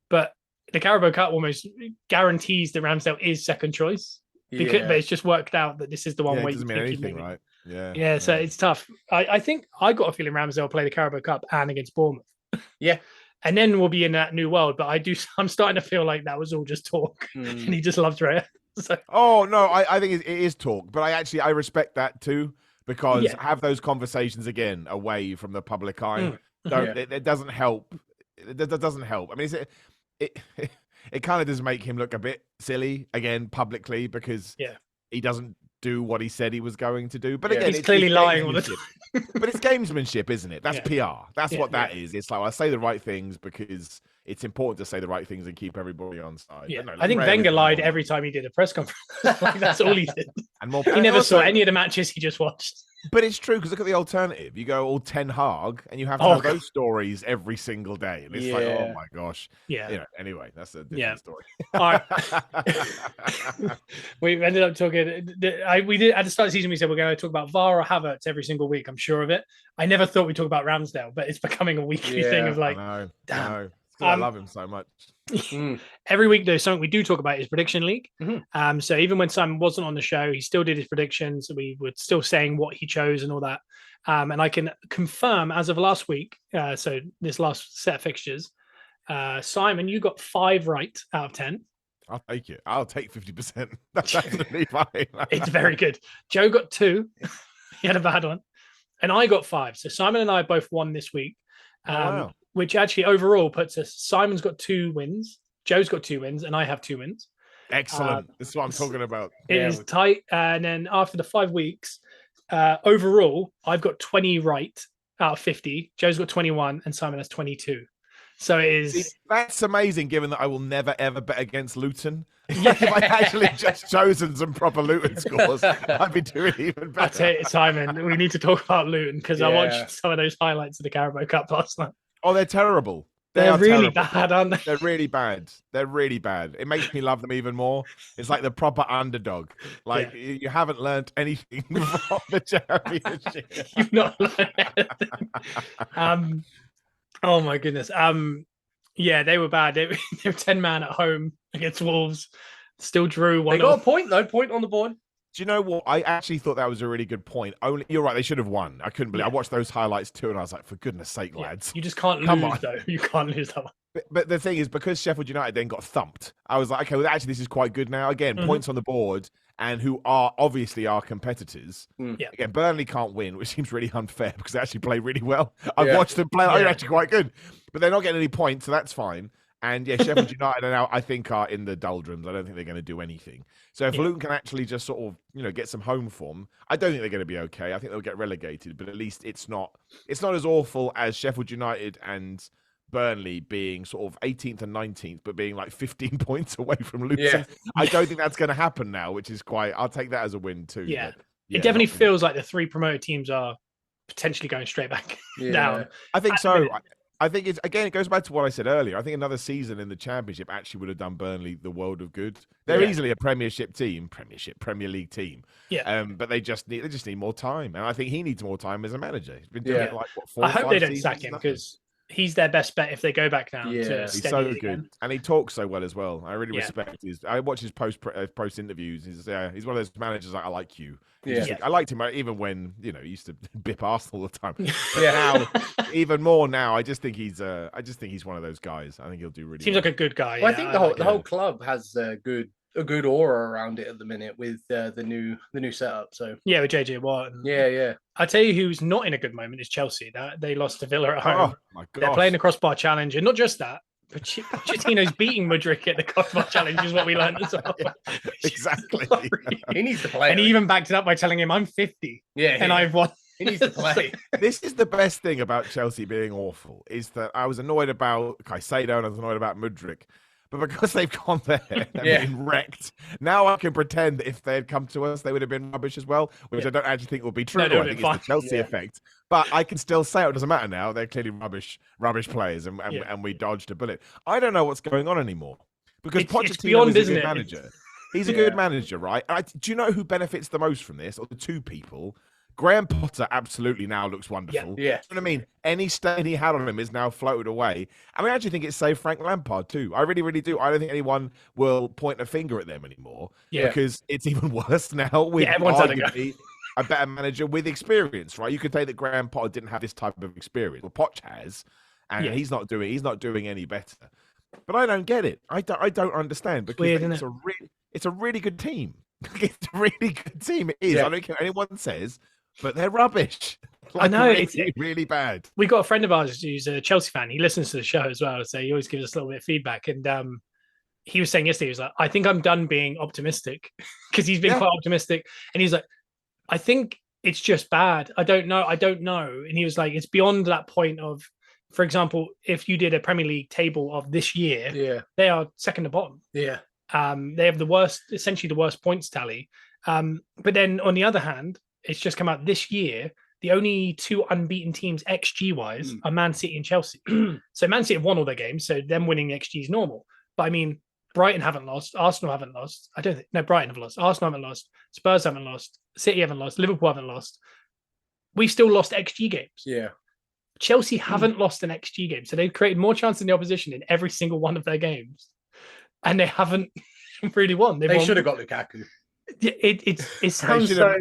But the Carabao Cup almost guarantees that Ramsdale is second choice. But it's just worked out that this is the one where it doesn't mean anything, right? Yeah. So it's tough. I think I got a feeling Ramsdale will play the Carabao Cup and against Bournemouth. Yeah. And then we'll be in that new world. But I'm starting to feel like that was all just talk. And he just loves Raya. So. Oh, no, I think it is talk. But I respect that too. Because have those conversations again away from the public eye. It doesn't help. It doesn't help. I mean, it kind of does make him look a bit silly again publicly because he doesn't do what he said he was going to do. But again, he's clearly lying all the time. But it's gamesmanship, isn't it? That's PR. That's what that is. It's like I say the right things because it's important to say the right things and keep everybody on side. Yeah. I think Wenger lied every time he did a press conference. That's all he did. And more. He never saw any of the matches he just watched. But it's true because look at the alternative. You go all Ten Hag, and you have to have those stories every single day, and it's like, oh my gosh. Yeah. Anyway, that's a different story. All right. We ended up talking. We did at the start of the season. We said we're going to talk about VAR or Havertz every single week. I'm sure of it. I never thought we'd talk about Ramsdale, but it's becoming a weekly thing of like, damn. I love him so much. Every week, though, something we do talk about is prediction league. So even when Simon wasn't on the show, he still did his predictions. We were still saying what he chose and all that. And I can confirm as of last week, so this last set of fixtures, Simon, you got 5 right out of 10. I'll take it. I'll take 50%. That's absolutely fine. It's very good. Joe got 2. He had a bad one. And I got 5. So Simon and I both won this week. Wow. Which actually overall puts us, Simon's got 2 wins, Joe's got 2 wins, and I have 2 wins. Excellent. This is what I'm talking about. It is tight. And then after the 5 weeks, overall, I've got 20 right out of 50. Joe's got 21, and Simon has 22. So it is. See, that's amazing, given that I will never, ever bet against Luton. If I actually just chosen some proper Luton scores, I'd be doing even better. I tell you, Simon, we need to talk about Luton because I watched some of those highlights of the Carabao Cup last night. Oh, they're terrible. They're really bad, aren't they? They're really bad. They're really bad. It makes me love them even more. It's like the proper underdog. Like you haven't learned anything from the championship. You've not learned anything. Oh my goodness. Yeah, they were bad. They were 10-man at home against Wolves. Still drew 1. They got a point though. Point on the board. Do you know what? I actually thought that was a really good point. Only you're right. They should have won. I couldn't believe. I watched those highlights too, and I was like, for goodness sake, lads! You just can't lose, though. You can't lose that one. But the thing is, because Sheffield United then got thumped, I was like, okay, well, actually, this is quite good now. Again, points on the board, and who are obviously our competitors. Again, Burnley can't win, which seems really unfair because they actually play really well. I've watched them play; they're actually quite good, but they're not getting any points, so that's fine. And Sheffield United are now, I think, are in the doldrums. I don't think they're going to do anything. So if Luton can actually just sort of, get some home form, I don't think they're going to be okay. I think they'll get relegated, but at least it's not as awful as Sheffield United and Burnley being sort of 18th and 19th, but being like 15 points away from Luton. Yeah. I don't think that's going to happen now, which is I'll take that as a win too. Yeah. It definitely feels like the 3 promoted teams are potentially going straight back down. I think so. I think it goes back to what I said earlier. I think another season in the Championship actually would have done Burnley the world of good. They're easily a Premier League team. Yeah. But they just need more time. And I think he needs more time as a manager. He's been doing it like, 4 I hope they don't sack him because he's their best bet if they go back now. Yeah, he's so good, again. And he talks so well as well. I really respect his. I watch his post interviews. He's one of those managers like, I like you. I liked him even when he used to bip Arsenal all the time. But now, even more now, I just think he's one of those guys. I think he'll do really. Seems like a good guy. Well, I think the whole club has a good aura around it at the minute with the new setup. So with JJ Watt. Yeah. I tell you, who's not in a good moment is Chelsea. That they lost to Villa at home. Oh my God! They're playing the crossbar challenge, and not just that. Pochettino's beating Mudryk at the crossbar challenge is what we learned as well. Exactly. He needs to play. And he even backed it up by telling him, I'm 50. Yeah. I've won. He needs to play. This is the best thing about Chelsea being awful, is that I was annoyed about Caicedo and I was annoyed about Mudryk. But because they've gone there and been wrecked, now I can pretend that if they had come to us, they would have been rubbish as well, which I don't actually think will be true. No, I think it's the Chelsea effect. But I can still say it doesn't matter now. They're clearly rubbish players, and we dodged a bullet. I don't know what's going on anymore because Pochettino is a good manager. He's a good manager, right? Do you know who benefits the most from this, or the two people? Graham Potter absolutely now looks wonderful. Yeah. You know what I mean? Any stain he had on him is now floated away. I actually think it's saved Frank Lampard too. I really, really do. I don't think anyone will point a finger at them anymore because it's even worse now with arguably a better manager with experience, right? You could say that Graham Potter didn't have this type of experience. Well, Poch has, and he's not doing any better. But I don't get it. I don't understand because it's a really good team. It's a really good team. It is. I don't care what anyone says. But they're rubbish. I know it's really bad. We got a friend of ours who's a Chelsea fan. He listens to the show as well, so he always gives us a little bit of feedback. And he was saying yesterday, he was like, "I think I'm done being optimistic," because he's been quite optimistic. And he's like, "I think it's just bad. I don't know. And he was like, "It's beyond that point of, for example, if you did a Premier League table of this year, they are second to bottom. They have essentially the worst points tally. But then on the other hand." it's just come out this year. The only two unbeaten teams XG wise are Man City and Chelsea. So Man City have won all their games, so them winning the XG is normal. But I mean, Brighton haven't lost, Arsenal haven't lost. I don't think Brighton have lost, Arsenal haven't lost, Spurs haven't lost, City haven't lost, Liverpool haven't lost. We've still lost XG games. Yeah. Chelsea haven't lost an XG game, so they've created more chances than the opposition in every single one of their games, and they haven't really won. They should have got Lukaku. It sounds so.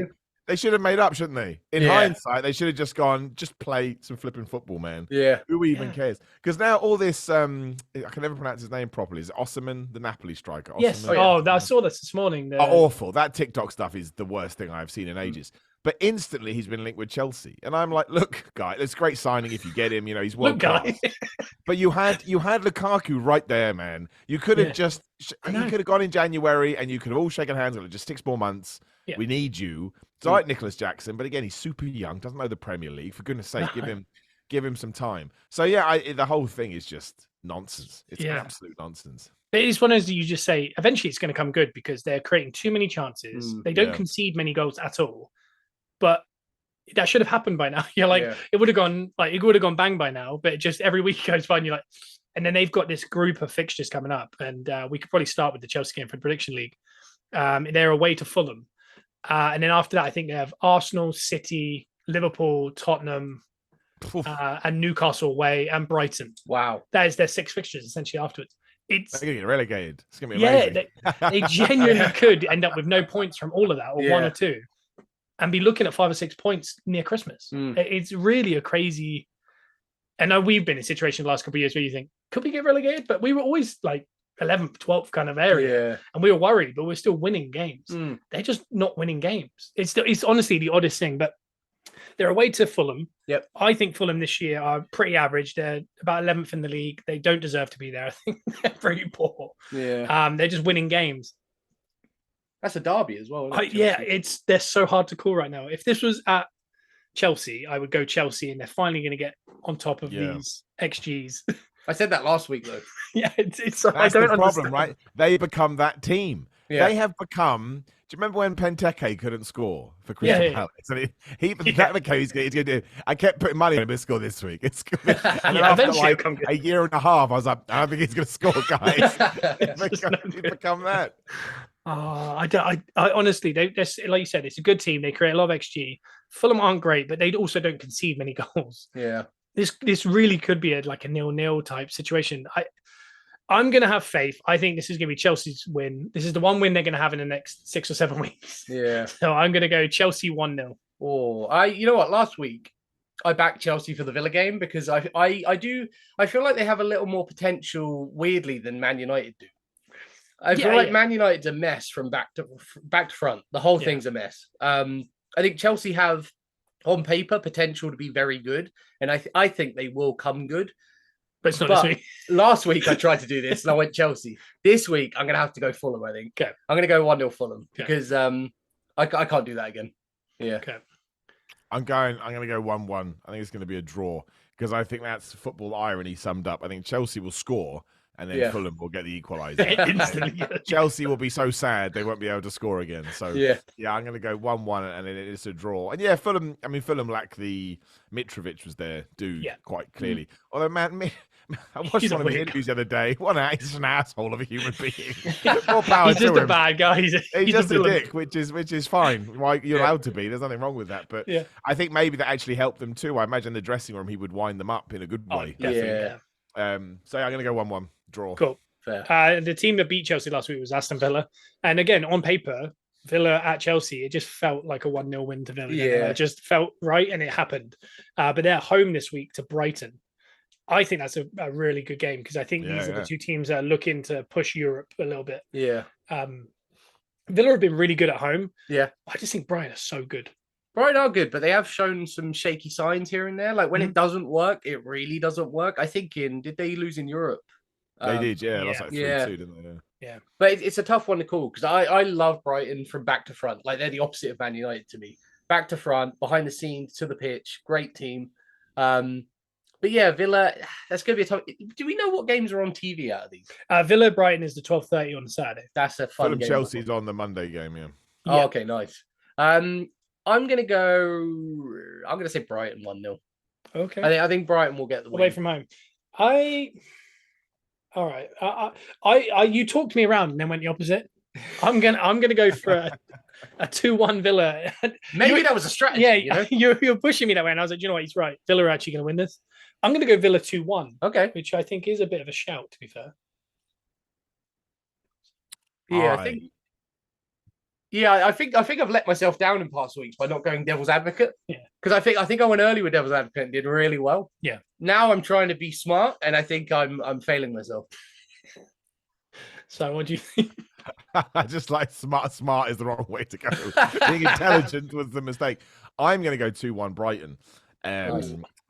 They should have made up, shouldn't they? In hindsight, they should have just gone, just play some flipping football, man. Yeah. Who even cares? Because now all this, I can never pronounce his name properly. Is it Osimhen, the Napoli striker? Yes. Osimhen? I saw this morning. Awful. That TikTok stuff is the worst thing I've seen in ages. But instantly he's been linked with Chelsea. And I'm like, look, guy, it's a great signing if you get him. You know, he's world class. But you had Lukaku right there, man. You could have you could have gone in January and you could have all shaken hands on it. Just 6 more months. Yeah. We need you. It's all right, Nicholas Jackson, but again, he's super young, doesn't know the Premier League. For goodness sake, give him some time. So yeah, the whole thing is just nonsense. It's absolute nonsense. It's one of those that you just say, eventually it's going to come good because they're creating too many chances. They don't concede many goals at all. But that should have happened by now. You're like, it would have gone bang by now, but just every week goes by and you're like, and then they've got this group of fixtures coming up. And we could probably start with the Chelsea game for the Prediction League. They're away to Fulham. And then after that, I think they have Arsenal, City, Liverpool, Tottenham, and Newcastle away, and Brighton. Wow. That is their 6 fixtures essentially afterwards. They're going to get relegated. It's going to be amazing. They genuinely could end up with no points from all of that, or 1 or 2, and be looking at 5 or 6 points near Christmas. It's really a crazy. I know we've been in a situation the last couple of years where you think, could we get relegated? But we were always like 11th, 12th kind of area, and we were worried, but we're still winning games. They're just not winning games. It's honestly the oddest thing. But they're away to Fulham. Yep. I think Fulham this year are pretty average. They're about 11th in the league. They don't deserve to be there. I think they're pretty poor. Yeah. They're just winning games. That's a derby as well. Isn't it? They're so hard to call right now. If this was at Chelsea, I would go Chelsea, and they're finally going to get on top of these XGs. I said that last week, though. It's that's I don't the problem, understand. Right? They become that team. Yeah. They have become. Do you remember when Benteke couldn't score for Crystal Palace? And that became he's going to do. I kept putting money on him to score this week. It's good. And after like a year and a half, I was like, I don't think he's going to score, guys. He's become that. I honestly, they're like you said, it's a good team. They create a lot of XG. Fulham aren't great, but they also don't concede many goals. Yeah. This really could be a 0-0 type situation. I'm going to have faith. I think this is going to be Chelsea's win. This is the one win they're going to have in the next 6 or 7 weeks. Yeah. So I'm going to go Chelsea 1-0. Oh, you know what? Last week I backed Chelsea for the Villa game because I feel like they have a little more potential, weirdly, than Man United do. I feel like Man United's a mess from back to front. The whole thing's a mess. I think Chelsea have, on paper, potential to be very good, and I think they will come good. But it's not this week. Last week I tried to do this and I went Chelsea. This week I'm going to have to go Fulham, I think. Okay. I'm going to go 1-0 Fulham because I can't do that again. Yeah. Okay. I'm going to go 1-1. I think it's going to be a draw because I think that's football irony summed up. I think Chelsea will score and then Fulham will get the equaliser. Chelsea will be so sad they won't be able to score again. So I'm going to go 1-1 and then it's a draw. And Fulham. I mean, Fulham lack the Mitrovic was their dude quite clearly. Although I watched one of his interviews the other day. He's just an asshole of a human being. More power he's just to him. A bad guy. He's just a dick, which is fine. Why you're allowed to be? There's nothing wrong with that. But I think maybe that actually helped them too. I imagine the dressing room he would wind them up in a good way. So I'm going to go 1-1 draw. Cool. The team that beat Chelsea last week was Aston Villa, and again on paper, Villa at Chelsea, it just felt like a 1-0 win to Villa. It just felt right, and it happened. But they're home this week to Brighton. I think that's a really good game because I think these are the two teams that are looking to push Europe a little bit. Yeah. Villa have been really good at home. Yeah. I just think Brighton are so good. Brighton are good, but they have shown some shaky signs here and there. Like when it doesn't work, it really doesn't work. I think did they lose in Europe? They did, Lost like 3-2, didn't they? Yeah. But it's a tough one to call because I love Brighton from back to front. Like they're the opposite of Man United to me. Back to front, behind the scenes, to the pitch, great team. But Villa, that's going to be a tough. Do we know what games are on TV out of these? Villa Brighton is the 12:30 on Saturday. That's a fun game. Chelsea's on the Monday game, Oh, okay, nice. I'm going to say Brighton 1-0. Okay. I think Brighton will get the win. Away from home. All right. You talked me around and then went the opposite. I'm gonna go for a 2-1 Villa. Maybe that was a strategy. Yeah, you're pushing me that way, and I was like, you know what, he's right. Villa are actually gonna win this. I'm gonna go Villa 2-1. Okay, which I think is a bit of a shout, to be fair. Yeah, I think I've let myself down in past weeks by not going devil's advocate. Yeah, because I think I went early with devil's advocate and did really well. Yeah. Now I'm trying to be smart, and I think I'm failing myself. So what do you think? I just like smart is the wrong way to go. Being intelligent was the mistake. I'm going to go 2-1 Brighton.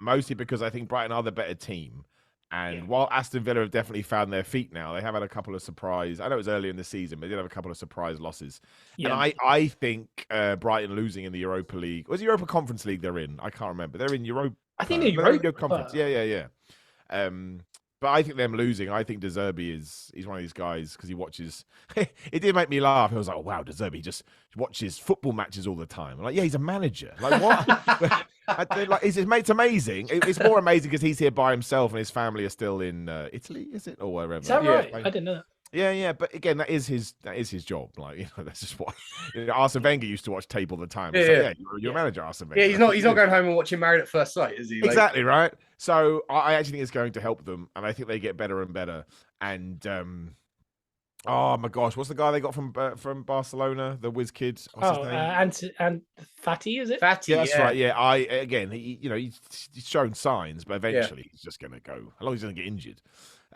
Mostly because I think Brighton are the better team. And while Aston Villa have definitely found their feet now, they have had a couple of surprise. I know it was early in the season, but they did have a couple of surprise losses. Yeah. And I think Brighton losing in the Europa League. Was it Europa Conference League they're in? I can't remember. They're in Europa. I think they're Europa Conference. Yeah. But I think them losing, I think De Zerbi he's one of these guys because he watches. It did make me laugh. I was like, oh, wow, De Zerbi just watches football matches all the time. I'm like, yeah, he's a manager. Like, what? It's amazing. It's more amazing because he's here by himself and his family are still in Italy, is it? Or wherever. Is that right? I didn't know that. Yeah. But again, that is his job. Like, that's just what Arsene Wenger used to watch tape all the time. You're a manager, Arsene Wenger. Yeah, he's not going home and watching Married at First Sight, is he? Exactly right. So I actually think it's going to help them, and I think they get better and better. And oh my gosh, what's the guy they got from Barcelona? The whiz kid. What's his name? And Fatty, is it? Fatty. Yeah, that's right. Yeah, he's shown signs, but eventually he's just going to go. How long he's going to get injured?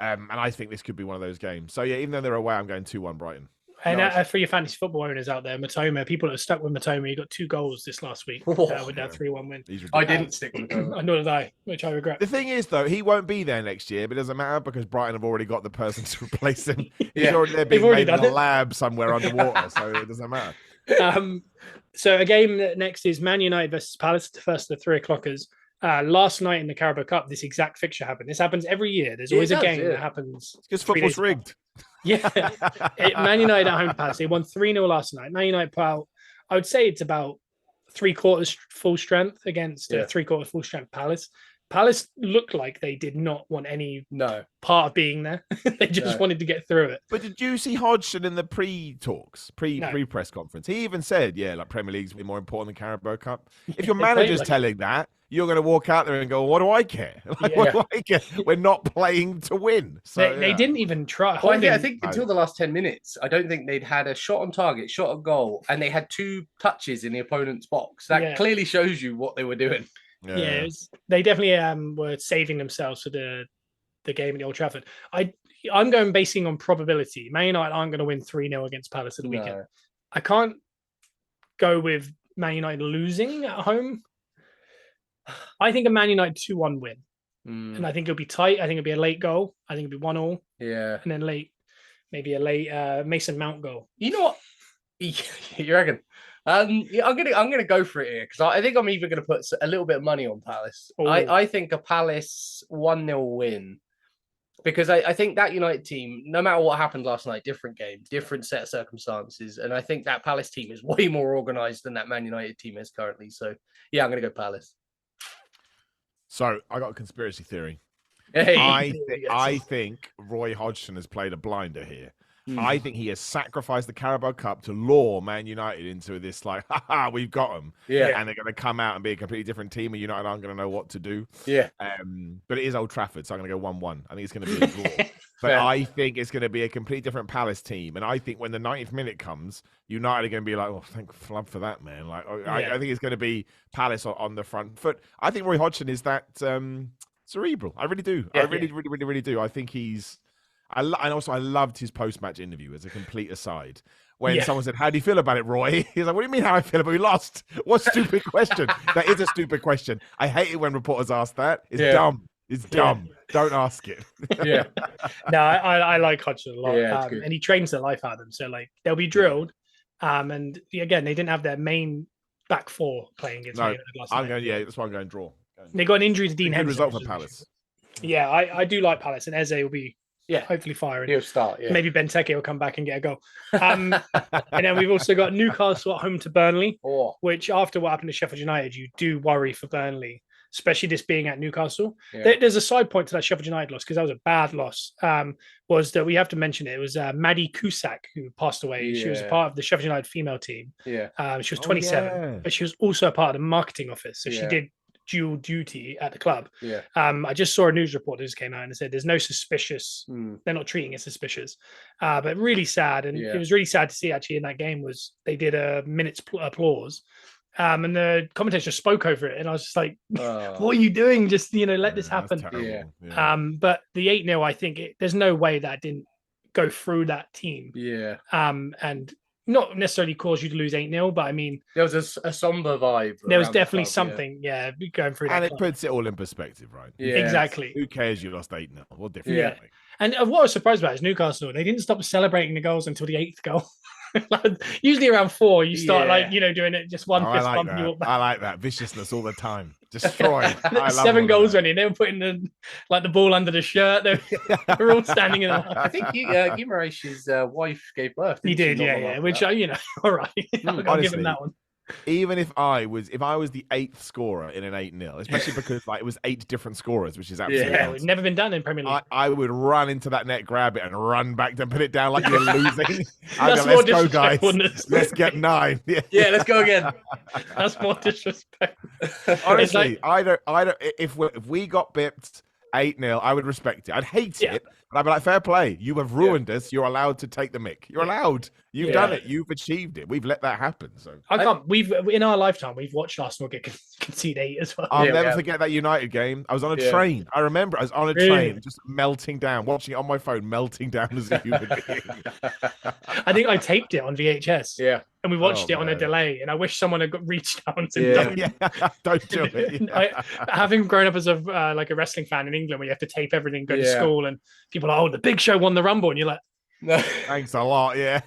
And I think this could be one of those games. So yeah, even though they're away, I'm going 2-1 Brighton. And for your fantasy football owners out there, Matoma, people that are stuck with Matoma, he got 2 goals this last week with that 3-1 win. I didn't stick with Matoma. Nor did I, which I regret. The thing is, though, he won't be there next year, but it doesn't matter because Brighton have already got the person to replace him. He's already there being made in a lab somewhere underwater, so it doesn't matter. So a game next is Man United versus Palace, the first of the 3 o'clockers. Last night in the Carabao Cup, this exact fixture happened. This happens every year. There's always a game that happens. Because football's rigged. Yeah. Man United at home to Palace. They won 3-0 last night. Man United put out, I would say it's about 3/4 full strength against 3/4 full strength Palace. Palace looked like they did not want any part of being there. They just wanted to get through it. But did you see Hodgson in the pre-talks, pre-press conference? He even said, like Premier League's more important than Carabao Cup. If your manager's telling that, you're going to walk out there and go, what do I care? What do I care? We're not playing to win. So they didn't even try. Well, I think until the last 10 minutes, I don't think they'd had a shot on target, shot on goal, and they had 2 touches in the opponent's box. That clearly shows you what they were doing. They definitely were saving themselves for the game at the Old Trafford. I'm going basing on probability. Man United aren't going to win 3-0 against Palace at the weekend. I can't go with Man United losing at home. I think a Man United 2-1 win. And I think it'll be tight. I think it'll be a late goal. I think it'll be 1-1. Yeah. And then maybe a late Mason Mount goal. You know what? You reckon? I'm gonna go for it here because I think I'm even gonna put a little bit of money on Palace. I think a Palace 1-0 win because I think that United team, no matter what happened last night, different game, different set of circumstances, and I think that Palace team is way more organised than that Man United team is currently. So yeah, I'm gonna go Palace. So I got a conspiracy theory. Hey, I think Roy Hodgson has played a blinder here. I think he has sacrificed the Carabao Cup to lure Man United into this, we've got them. Yeah. And they're going to come out and be a completely different team, and United aren't going to know what to do. Yeah. But it is Old Trafford, so I'm going to go 1-1. I think it's going to be a draw. But I think it's going to be a completely different Palace team. And I think when the 90th minute comes, United are going to be like, oh, thank flub for that, man. I think it's going to be Palace on the front foot. I think Roy Hodgson is that cerebral. I really do. I really do. I think he's... I loved his post-match interview as a complete aside. When someone said, how do you feel about it, Roy? He's like, what do you mean how I feel about it? We lost. What stupid question? That is a stupid question. I hate it when reporters ask that. It's dumb. It's dumb. Don't ask it. No, I like Hodgson a lot. And he trains the life out of them. So they'll be drilled. And again, they didn't have their main back 4 playing against Man United last night. That's why I'm going draw. They got an injury to Dean Henderson. Result for Palace. Yeah, I do like Palace, and Eze will be hopefully firing. He'll start. Yeah. Maybe Benteke will come back and get a goal. And then we've also got Newcastle at home to Burnley, which after what happened to Sheffield United, you do worry for Burnley, especially this being at Newcastle. There's a side point to that Sheffield United loss, because that was a bad loss, was that we have to mention it. It was Maddie Cusack who passed away. She was a part of the Sheffield United female team. She was 27, but she was also a part of the marketing office. So she did dual duty at the club. I just saw a news report that just came out and it said there's no suspicious. They're not treating it suspicious, but really sad. And it was really sad to see actually in that game was they did a minute's applause. And the commentators just spoke over it, and I was just like, "What are you doing? Just let this happen." But the 8-0, I think there's no way that didn't go through that team. And not necessarily cause you to lose 8-0, but I mean, there was a somber vibe. There was definitely something, going through that. And it puts it all in perspective, right? Exactly. Who cares you lost 8-0? What difference? Yeah. And what I was surprised about is Newcastle. They didn't stop celebrating the goals until the 8th goal. Usually around 4, you start doing it just one fist bump. I like that viciousness all the time. Destroy. 7 goals went in. They were putting the ball under the shirt. They were all standing in the line. I think Guimaraes' wife gave birth. He did, which all right. I'll give him that one. Even if I was the 8th scorer in an 8-0, especially because it was 8 different scorers, which is absolutely it's never been done in Premier League. I would run into that net, grab it, and run back to put it down like you're losing. Let's go, guys. Let's get 9. Yeah, let's go again. That's more disrespect. Honestly, I don't. If we got bipped 8-0, I would respect it. I'd hate it, but I'd be like, fair play. You have ruined us. You're allowed to take the mick. You're allowed. You've done it. You've achieved it. We've let that happen. So I can't. We've in our lifetime we've watched Arsenal get concede 8 as well. I'll never forget that United game. I was on a train. I remember I was on a train, just melting down, watching it on my phone, melting down as a human being. I think I taped it on VHS. Yeah. And we watched it on a delay, and I wish someone had reached out and don't do it. Having grown up as a wrestling fan in England, where you have to tape everything, go to school, and people are like, "Oh, the Big Show won the Rumble," and you're like, "No, thanks a lot." Yeah.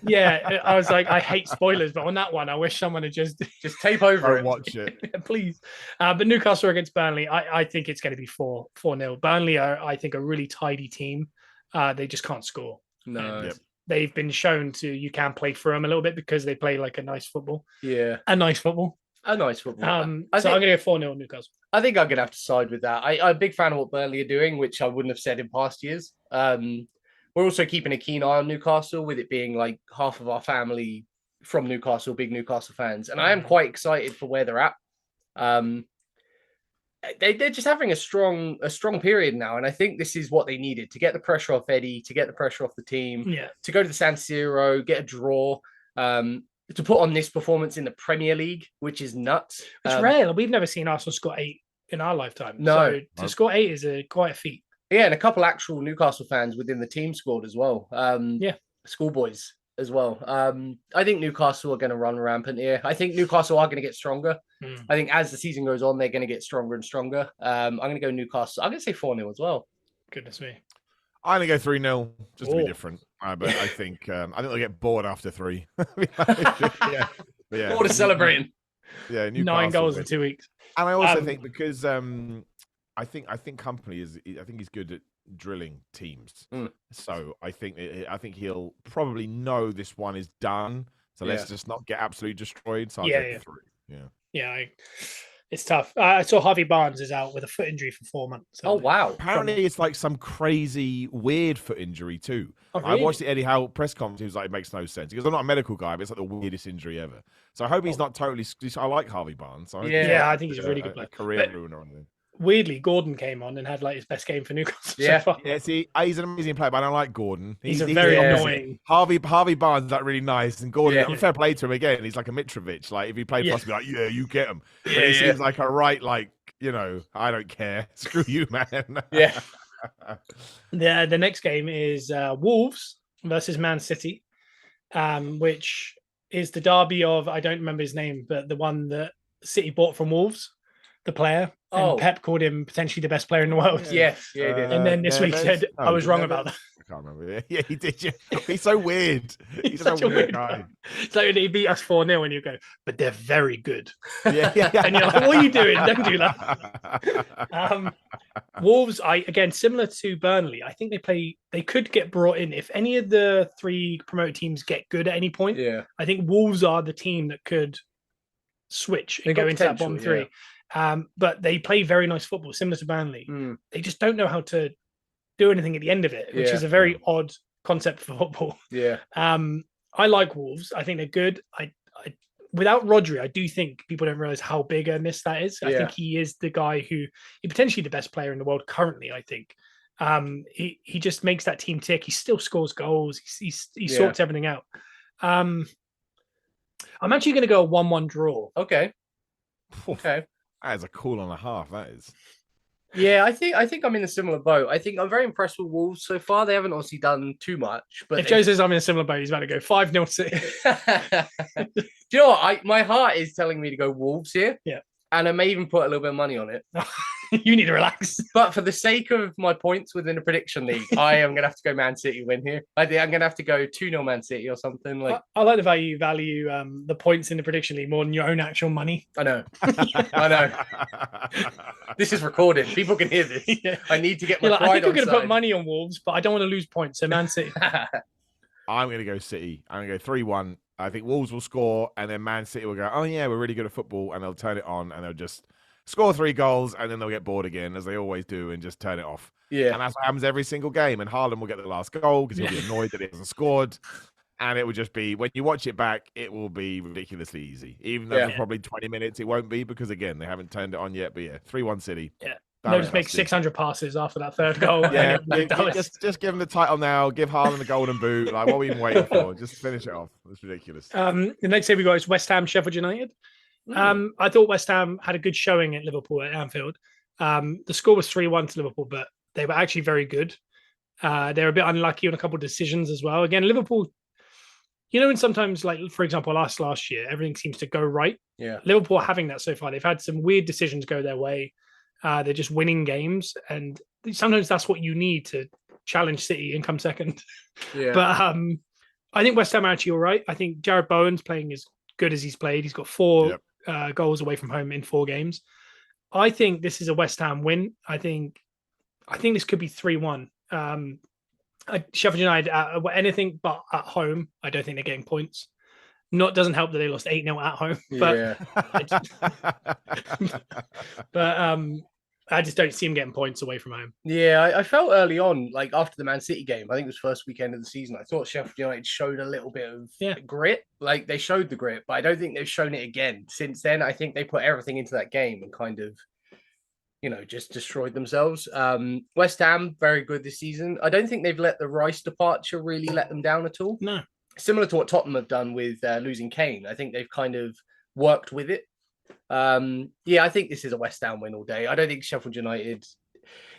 I was like, I hate spoilers, but on that one, I wish someone had just tape over it, watch it, please. But Newcastle against Burnley, I think it's going to be 4-0. Burnley are, I think, a really tidy team. They just can't score. No. They've been shown you can play through them a little bit because they play like a nice football. A nice football. So I'm going to go 4-0 Newcastle. I think I'm going to have to side with that. I'm a big fan of what Burnley are doing, which I wouldn't have said in past years. We're also keeping a keen eye on Newcastle, with it being like half of our family from Newcastle, big Newcastle fans. And I am quite excited for where they're at. They're just having a strong period now, and I think this is what they needed to get the pressure off Eddie, to get the pressure off the team, to go to the San Siro, get a draw, to put on this performance in the Premier League, which is nuts. It's rare. We've never seen Arsenal score 8 in our lifetime. No, so to score 8 is quite a feat. Yeah, and a couple actual Newcastle fans within the team scored as well. Schoolboys as well. I think Newcastle are going to run rampant here. I think Newcastle are going to get stronger. I think as the season goes on, they're going to get stronger and stronger. I'm going to go Newcastle. I'm going to say 4-0 as well. Goodness me. I'm going to go 3-0 just to be different. But I think they'll get bored after 3. Bored of celebrating. Yeah, Newcastle 9 goals in 2 weeks. And I also think because I think Company he's good at drilling teams. So I think he'll probably know this one is done. So let's just not get absolutely destroyed. So I'll take 3. It's tough. I saw Harvey Barnes is out with a foot injury for 4 months. Oh wow! Apparently, it's like some crazy weird foot injury too. Oh, really? I watched the Eddie Howe press conference. He was like, "It makes no sense." Because I'm not a medical guy, but it's like the weirdest injury ever. So I hope he's not totally. I like Harvey Barnes. So I think he's a really good player. Career ruiner on him. Weirdly, Gordon came on and had like his best game for Newcastle so far. Yeah, see, he's an amazing player, but I don't like Gordon. He's very annoying. Harvey Barnes is like really nice, and Gordon, fair play to him again. He's like a Mitrovic. Like if he played for us, be like, you get him. But he seems like a right, like I don't care. Screw you, man. The next game is Wolves versus Man City, which is the derby of, I don't remember his name, but the one that City bought from Wolves. The player, and Pep called him potentially the best player in the world. Yes, he did. And then this week said, I was wrong about that. can't remember. Yeah, he did. Yeah. He's so weird. He's such a weird guy. It's like he beat us 4-0 and you go, but they're very good. Yeah. And you're like, what are you doing? Don't do that. Wolves, again, similar to Burnley, I think they could get brought in. If any of the 3 promoted teams get good at any point, I think Wolves are the team that could switch and go into that bottom 3. But they play very nice football, similar to Burnley. They just don't know how to do anything at the end of it, which is a very odd concept for football. I like Wolves. I think they're good. I without Rodri, I do think people don't realize how big a miss that is. I think he is the guy who is potentially the best player in the world currently. I think he just makes that team tick. He still scores goals. He sorts everything out. I'm actually going to go a 1-1 draw. Okay. That is a cool and a half. That is. Yeah, I think I'm in a similar boat. I think I'm very impressed with Wolves so far. They haven't obviously done too much. But if Joe says I'm in a similar boat, he's about to go 5-0 City. Do you know what? My heart is telling me to go Wolves here. Yeah. And I may even put a little bit of money on it. You need to relax. But for the sake of my points within the prediction league, I am going to have to go Man City win here. I think I'm going to have to go 2-0 Man City or something. Like I like the value the points in the prediction league more than your own actual money. I know. I know. This is recorded. People can hear this. I need to get my pride I think I'm on going to side. put money on Wolves, but I don't want to lose points. So Man City. I'm going to go City. I'm going to go 3-1. I think Wolves will score, and then Man City will go, oh, yeah, we're really good at football, and they'll turn it on, and they'll just score 3 goals, and then they'll get bored again, as they always do, and just turn it off. Yeah. And that's what happens every single game, and Haaland will get the last goal because he'll be annoyed that he hasn't scored, and it will just be, when you watch it back, it will be ridiculously easy. Even though for probably 20 minutes, it won't be, because, again, they haven't turned it on yet, but 3-1 City. Yeah. They'll just make 600 passes after that 3rd goal. Just give them the title now. Give Haaland the golden boot. Like, what are we even waiting for? Just finish it off. It's ridiculous. The next game we got is West Ham, Sheffield United. I thought West Ham had a good showing at Liverpool at Anfield. The score was 3-1 to Liverpool, but they were actually very good. They were a bit unlucky on a couple of decisions as well. Again, Liverpool, and sometimes, like, for example, last year, everything seems to go right. Yeah. Liverpool are having that so far. They've had some weird decisions go their way. They're just winning games, and sometimes that's what you need to challenge City and come second. Yeah. But I think West Ham are actually all right. I think Jared Bowen's playing as good as he's played. He's got 4 goals away from home in 4 games. I think this is a West Ham win. I think this could be 3-1. Sheffield United, anything but at home, I don't think they're getting points. Doesn't help that they lost 8-0 at home. But I just don't see him getting points away from home. Yeah, I felt early on, like after the Man City game, I think it was first weekend of the season, I thought Sheffield United showed a little bit of grit. Like, they showed the grit, but I don't think they've shown it again. Since then, I think they put everything into that game and kind of, just destroyed themselves. West Ham, very good this season. I don't think they've let the Rice departure really let them down at all. No. Similar to what Tottenham have done with losing Kane. I think they've kind of worked with it. I think this is a West Ham win all day. I don't think Sheffield United,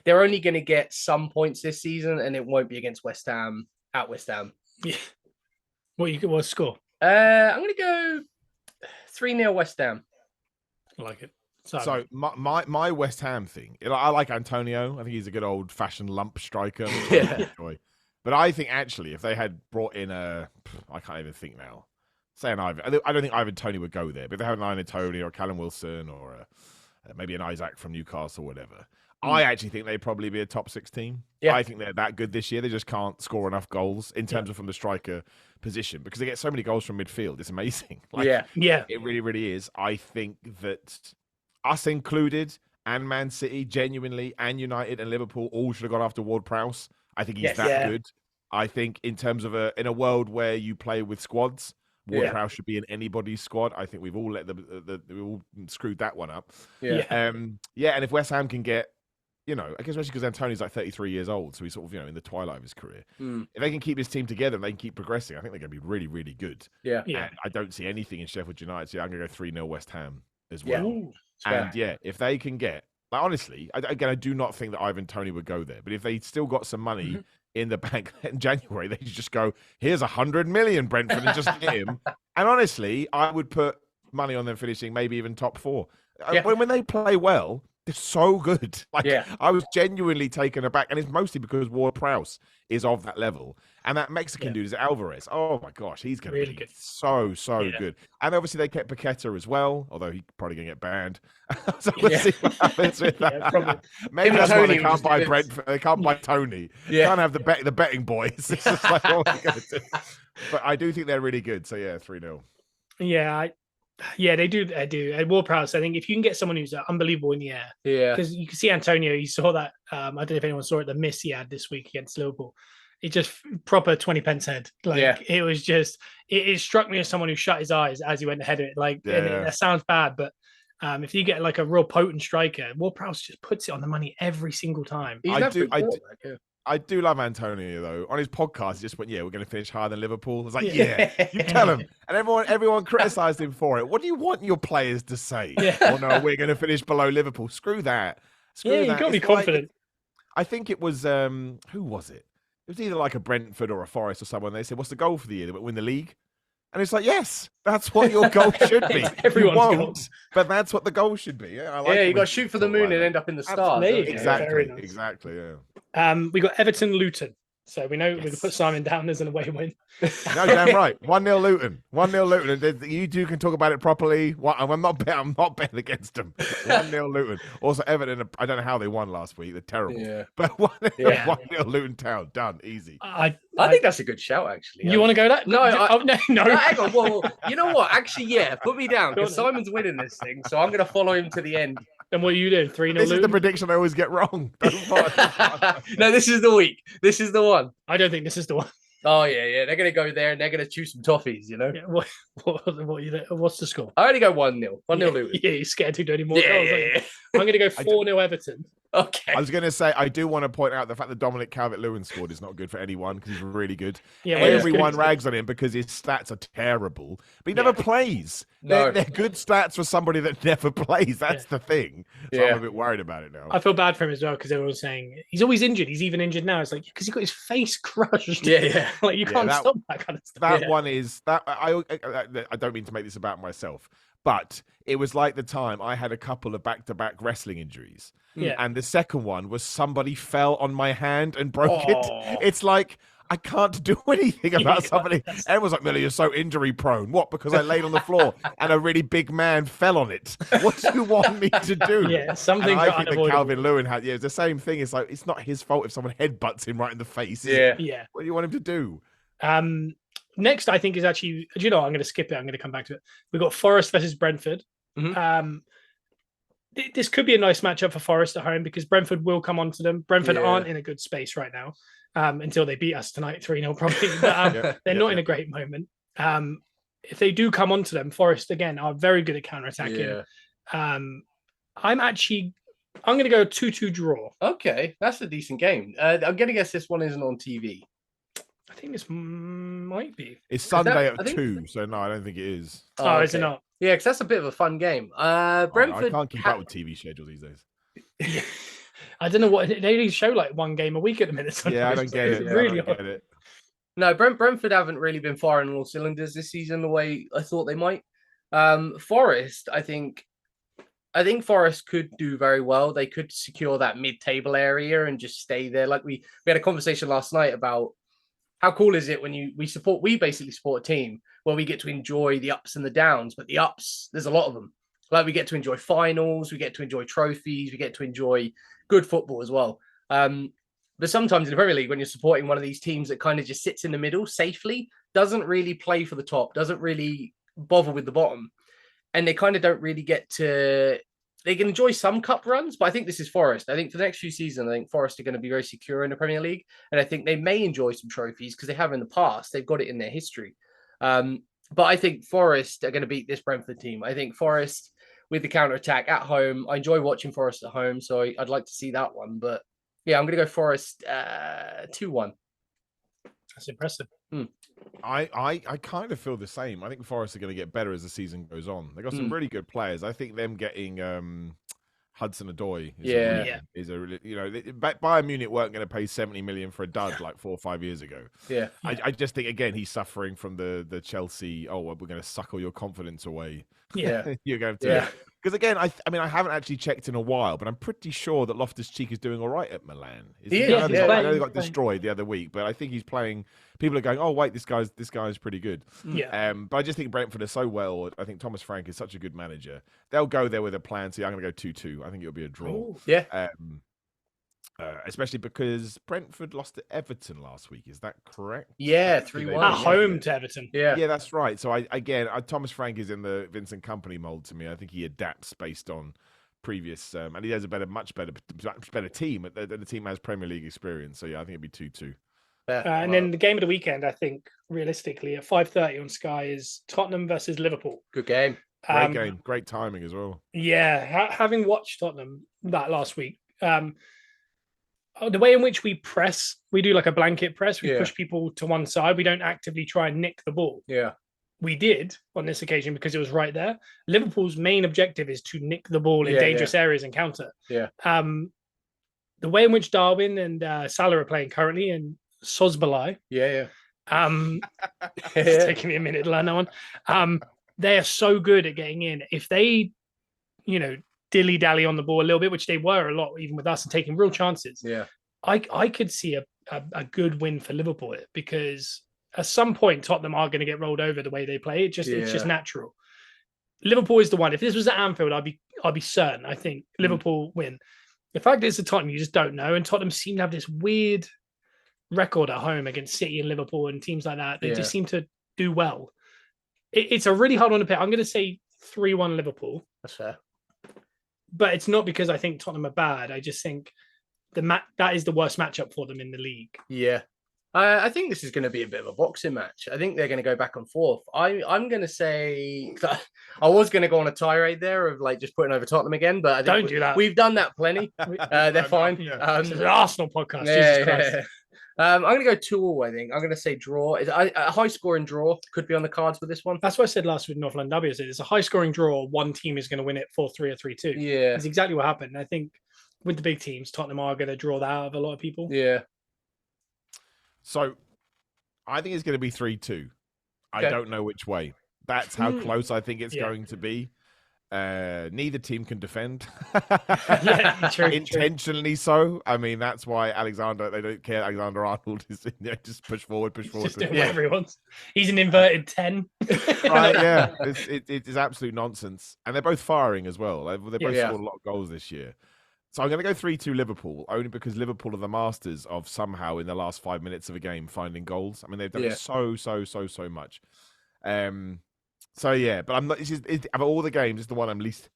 they're only going to get some points this season, and it won't be against West Ham at West Ham. Yeah. What score? I'm going to go 3-0 West Ham. I like it. So my West Ham thing, I like Antonio. I think he's a good old fashioned lump striker. But I think actually, if they had brought in I can't even think now. Say an Ivan. I don't think Ivan Toney would go there, but if they had an Ivan Toney or Callum Wilson or maybe an Isaac from Newcastle or whatever, I actually think they'd probably be a top 6 team. Yeah. I think they're that good this year. They just can't score enough goals in terms of from the striker position because they get so many goals from midfield. It's amazing. It really, really is. I think that us included and Man City, genuinely, and United and Liverpool all should have gone after Ward-Prowse. I think he's that good. I think in terms of in a world where you play with squads, Ward-Prowse should be in anybody's squad. I think we've all we all screwed that one up. And if West Ham can get, I guess especially because Antonio's like 33 years old, so he's sort of in the twilight of his career. If they can keep this team together and they can keep progressing, I think they're going to be really, really good. And I don't see anything in Sheffield United. So I'm going to go 3-0 West Ham as well. Ooh, and if they can get, honestly, I do not think that Ivan Toney would go there. But if they still got some money in the bank in January, they could just go, here's 100 million, Brentford, and just get him. And honestly, I would put money on them finishing maybe even top 4. When they play well, They're so good. Like, yeah. I was genuinely taken aback, and it's mostly because Ward-Prowse is of that level, and that Mexican dude is Alvarez. Oh my gosh, he's going to Really be good. so good. And obviously they kept Paqueta as well, although he's probably going to get banned. So we'll see what happens with that. Maybe that's why they can't buy Brentford. They can't buy Tony. Can't have the betting boys. It's just like, what are we going to do? But I do think they're really good. So yeah, 3-0. Yeah, they do. They do. At Ward-Prowse, I think if you can get someone who's unbelievable in the air, because you can see Antonio. You saw that. I don't know if anyone saw it. The miss he had this week against Liverpool. It just proper 20 pence head. Like it was just. It struck me as someone who shut his eyes as he went to head it. Like that sounds bad, but if you get like a real potent striker, Ward-Prowse just puts it on the money every single time. I do love Antonio though. On his podcast, he just went, "Yeah, we're going to finish higher than Liverpool." I was like, "Yeah, you tell him." And everyone criticised him for it. What do you want your players to say? Oh no, we're going to finish below Liverpool. Screw that. You got to be confident. I think it was who was it? It was either like a Brentford or a Forest or someone. They said, "What's the goal for the year? They win the league." And it's like, yes, that's what your goal should be. Everyone's goal. But that's what the goal should be. Yeah, you got to shoot for the moon and end up in the stars. Exactly. Yeah. We got Everton Luton. So we know we can put Simon down as an away win. No, damn right. 1-0 Luton. 1-0 Luton. And you two can talk about it properly. I'm not betting against them. 1-0 Luton. Also, Everton, I don't know how they won last week. They're terrible. Yeah. But 1-0 Luton Town. Done. Easy. I think that's a good shout, actually. You want to go that? No. No. Hang on. Well, you know what? Actually, yeah. Put me down because Simon's winning this thing. So I'm going to follow him to the end. And what are you doing? 3-0 This is the prediction I always get wrong. No, this is the week. This is the one. I don't think this is the one. Oh, yeah. They're going to go there and they're going to choose some toffees, you know? Yeah, what's the score? I only go 1-0. 1-0 Luton. Yeah, you're scared to do any more goals. Yeah. I'm going to go 4-0 Everton. Okay. I was going to say, I do want to point out the fact that Dominic Calvert-Lewin scored is not good for anyone because he's really good. Yeah, everyone rags on him because his stats are terrible, but he never plays. They're good stats for somebody that never plays. That's the thing. So I'm a bit worried about it now. I feel bad for him as well because everyone's saying he's always injured. He's even injured now. It's like because he got his face crushed. Yeah. Like you can't stop that kind of stuff. That one is that I don't mean to make this about myself. But it was like the time I had a couple of back-to-back wrestling injuries. Yeah. And the second one was somebody fell on my hand and broke it. It's like, I can't do anything about somebody. Everyone's like, Miller, you're so injury prone. What? Because I laid on the floor and a really big man fell on it. What do you want me to do? Yeah, something I think that Calvert-Lewin had, it's the same thing. It's like, it's not his fault if someone headbutts him right in the face. Yeah. What do you want him to do? Next, I think is actually, I'm going to skip it. I'm going to come back to it. We've got Forest versus Brentford. Mm-hmm. This could be a nice matchup for Forest at home because Brentford will come onto them. Brentford aren't in a good space right now until they beat us tonight 3-0 probably. But they're not in a great moment. If they do come onto them, Forest, again, are very good at counter-attacking. I'm going to go 2-2 draw. Okay, that's a decent game. I'm going to guess this one isn't on TV. I think this might be. It's Sunday at 2, so no, I don't think it is. Oh, is it not? Yeah, because that's a bit of a fun game. Brentford. I can't keep up with TV schedules these days. I don't know what they show like one game a week at the minute. Sometimes. Yeah, I don't get it. Really I don't get it. No, Brentford haven't really been firing on all cylinders this season the way I thought they might. Forest, I think Forest could do very well. They could secure that mid-table area and just stay there. Like we had a conversation last night about how cool is it when we basically support a team where we get to enjoy the ups and the downs, but the ups, there's a lot of them. Like we get to enjoy finals, we get to enjoy trophies, we get to enjoy good football as well. But sometimes in the Premier League, when you're supporting one of these teams that kind of just sits in the middle safely, doesn't really play for the top, doesn't really bother with the bottom, and they kind of don't really get to. They can enjoy some cup runs, but I think this is Forest. I think for the next few seasons, I think Forest are going to be very secure in the Premier League. And I think they may enjoy some trophies because they have in the past. They've got it in their history. But I think Forest are going to beat this Brentford team. I think Forest with the counter-attack at home. I enjoy watching Forest at home, so I'd like to see that one. But yeah, I'm going to go Forest 2-1. That's impressive. I kind of feel the same. I think Forest are going to get better as the season goes on. They've got some really good players. I think them getting Hudson-Odoi is a really, Bayern Munich weren't going to pay 70 million for a dud like 4 or 5 years ago. Yeah. I just think, again, he's suffering from the Chelsea, we're going to suck all your confidence away. Yeah. You're going to Because again, I mean, I haven't actually checked in a while, but I'm pretty sure that Loftus-Cheek is doing all right at Milan. I know they got destroyed the other week, but I think he's playing. People are going, "Oh, wait, this guy's pretty good." Yeah. But I just think Brentford are so well. I think Thomas Frank is such a good manager. They'll go there with a plan. So I'm going to go 2-2. I think it'll be a draw. Ooh, yeah. Especially because Brentford lost to Everton last week. Is that correct? Yeah, 3-1 at home to Everton. Yeah, that's right. So Thomas Frank is in the Vincent Kompany mold to me. I think he adapts based on previous, and he has a much better team. The team has Premier League experience. So yeah, I think it'd be 2-2. And then the game of the weekend, I think realistically at 5:30 on Sky is Tottenham versus Liverpool. Good game. Great game. Great timing as well. Yeah, having watched Tottenham that last week. The way in which we press, we do like a blanket press. We push people to one side. We don't actively try and nick the ball. Yeah. We did on this occasion because it was right there. Liverpool's main objective is to nick the ball in dangerous areas and counter. Yeah. The way in which Darwin and Salah are playing currently and Sosbalai. Yeah. It's taking me a minute to learn that one. They are so good at getting in. If they, dilly-dally on the ball a little bit, which they were a lot, even with us, and taking real chances. Yeah. I could see a good win for Liverpool because at some point Tottenham are going to get rolled over the way they play. It's just natural. Liverpool is the one. If this was at Anfield, I'd be certain. I think Liverpool win. The fact is, the Tottenham, you just don't know, and Tottenham seem to have this weird record at home against City and Liverpool and teams like that. They just seem to do well. It's a really hard one to pick. I'm going to say 3-1 Liverpool. That's fair. But it's not because I think Tottenham are bad. I just think that is the worst matchup for them in the league. Yeah. I think this is going to be a bit of a boxing match. I think they're going to go back and forth. I'm going to say I was going to go on a tirade there of like just putting over Tottenham again, but I think don't do that. We've done that plenty. They're fine. It's an Arsenal podcast. Yeah, Jesus Christ. I'm going to go 2-2, I think. I'm going to say draw. A high-scoring draw could be on the cards for this one. That's what I said last week in North London Derby. I said it's a high-scoring draw. One team is going to win it 4-3 or 3-2. Yeah. That's exactly what happened. I think with the big teams, Tottenham are going to draw that out of a lot of people. Yeah. So I think it's going to be 3-2. Okay. I don't know which way. That's how close I think it's going to be. Neither team can defend. Intentionally so. I mean, that's why they don't care. Alexander Arnold is just push forward. Just doing whatever he wants. He's an inverted 10. Right, yeah. It's absolute nonsense. And they're both firing as well. They both scored a lot of goals this year. So I'm going to go 3-2 Liverpool, only because Liverpool are the masters of somehow in the last 5 minutes of a game finding goals. I mean, they've done it so much. So yeah, but I'm not. Of all the games, it's the one I'm least.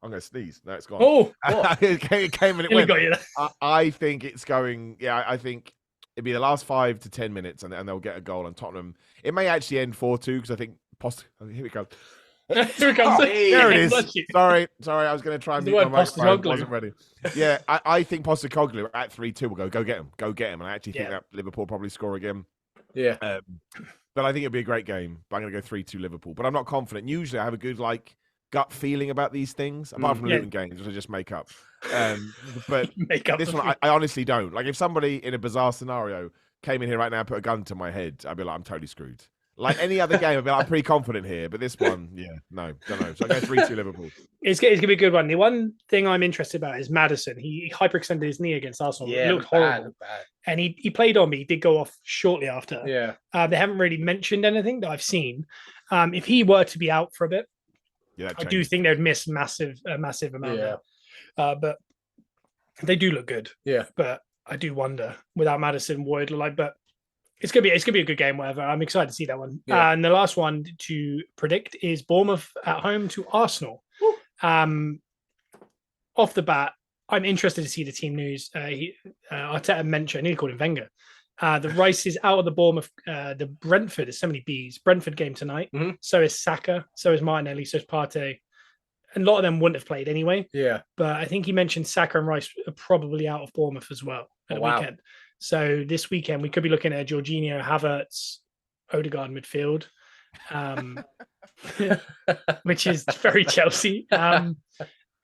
I'm going to sneeze. No, it's gone. Oh, it came and it went. Got you. I think it's going. Yeah, I think it'd be the last 5 to 10 minutes, and they'll get a goal. And Tottenham, it may actually end 4-2 because I think here we go. Here it comes. There it is. Sorry. I was going to try and mute my microphone. Wasn't ready. Yeah, I think Postecoglou at 3-2 will go get him. And I actually think that Liverpool probably score again. Yeah. But I think it'll be a great game. But I'm going to go 3-2 Liverpool. But I'm not confident. Usually I have a good gut feeling about these things, apart from Luton games, which I just make up. But this one, I honestly don't. Like if somebody in a bizarre scenario came in here right now and put a gun to my head, I'd be like, I'm totally screwed. Like any other game, I'd be like, I'm pretty confident here. But this one, don't know. So I go 3-2 Liverpool. It's going to be a good one. The one thing I'm interested about is Maddison. He hyperextended his knee against Arsenal. Yeah, it looked horrible. Bad. And he played on me. He did go off shortly after. Yeah. They haven't really mentioned anything that I've seen. If he were to be out for a bit, I do think they'd miss a massive amount. Yeah. But they do look good. Yeah. But I do wonder without Maddison what it'd look like. But it's gonna be a good game, whatever. I'm excited to see that one. Yeah. And the last one to predict is Bournemouth at home to Arsenal. Off the bat, I'm interested to see the team news. Arteta mentioned, I nearly called him Wenger. The Rice is out of the Bournemouth. The Brentford, there's so many B's. Brentford game tonight. Mm-hmm. So is Saka. So is Martinelli. So is Partey. And a lot of them wouldn't have played anyway. Yeah. But I think he mentioned Saka and Rice are probably out of Bournemouth as well at the weekend. So this weekend, we could be looking at a Jorginho, Havertz, Odegaard midfield, which is very Chelsea. And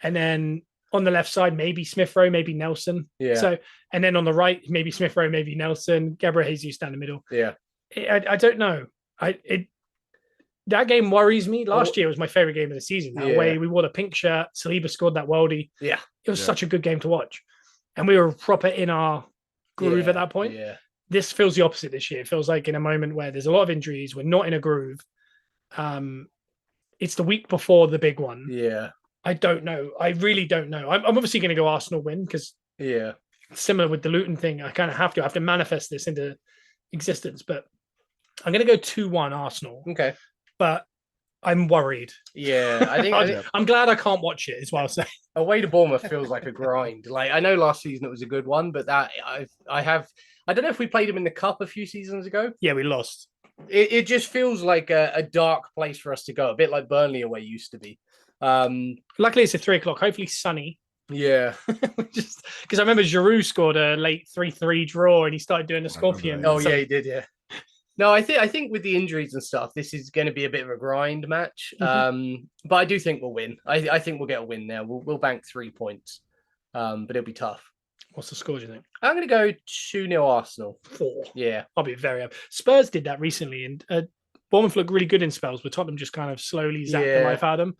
then on the left side, maybe Smith Rowe, maybe Nelson. Yeah. So, and then on the right, maybe Smith Rowe, maybe Nelson. Gabriel Jesus down the middle. Yeah. I don't know. that game worries me. Last year was my favorite game of the season. That way we wore the pink shirt. Saliba scored that worldie. Yeah. It was such a good game to watch. And we were proper in our groove at that point. Yeah. This feels the opposite this year. It feels like in a moment where there's a lot of injuries. We're not in a groove. It's the week before the big one. Yeah. I don't know. I really don't know. I'm obviously going to go Arsenal win because similar with the Luton thing, I kind of have to manifest this into existence. But I'm going to go 2-1 Arsenal. Okay. But I'm worried. Yeah, I think I'm glad I can't watch it. Is what I'll say. Away to Bournemouth feels like a grind. Like I know last season it was a good one, but that I don't know if we played them in the cup a few seasons ago. Yeah, we lost. It just feels like a dark place for us to go, a bit like Burnley away used to be. Luckily, it's at 3:00. Hopefully, sunny. Yeah, just because I remember Giroud scored a late 3-3 draw, and he started doing the scorpion. Oh yeah, he did. Yeah. No, I think with the injuries and stuff, this is going to be a bit of a grind match. But I do think we'll win. I think we'll get a win there. We'll bank 3 points, but it'll be tough. What's the score, do you think? I'm going to go 2-0 Arsenal. 4. Yeah. I'll be very happy. Spurs did that recently, and Bournemouth looked really good in spells, but Tottenham just kind of slowly zapped the life out of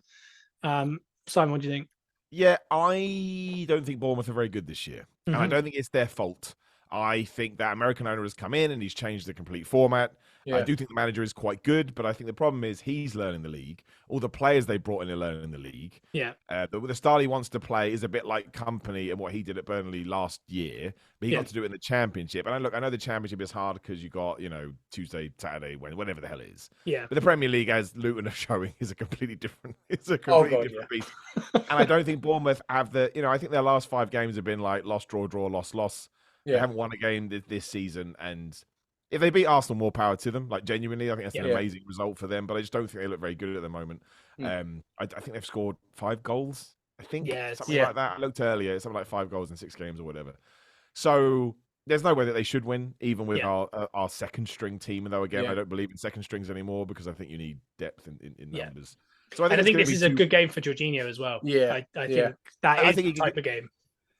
them. Simon, what do you think? Yeah, I don't think Bournemouth are very good this year. And I don't think it's their fault. I think that American owner has come in and he's changed the complete format. I do think the manager is quite good, but I think the problem is he's learning the league. All the players they brought in are learning the league. Yeah. The style he wants to play is a bit like Company and what he did at Burnley last year, but he got to do it in the Championship. And I know the Championship is hard because you got, Tuesday, Saturday, whatever the hell it is. Yeah. But the Premier League, as Luton are showing, is a completely different. It's a completely different beast. And I don't think Bournemouth have I think their last 5 games have been like loss, draw, draw, loss, loss. Yeah. They haven't won a game this season, and if they beat Arsenal, more power to them. Like genuinely, I think that's an amazing result for them. But I just don't think they look very good at the moment. I think they've scored 5 goals. I think something like that. I looked earlier, something like 5 goals in 6 games or whatever. So there's no way that they should win, even with our second string team. And though again, I don't believe in second strings anymore because I think you need depth in numbers. So I think this is a good game for Jorginho as well. Yeah, I think that is the type of game.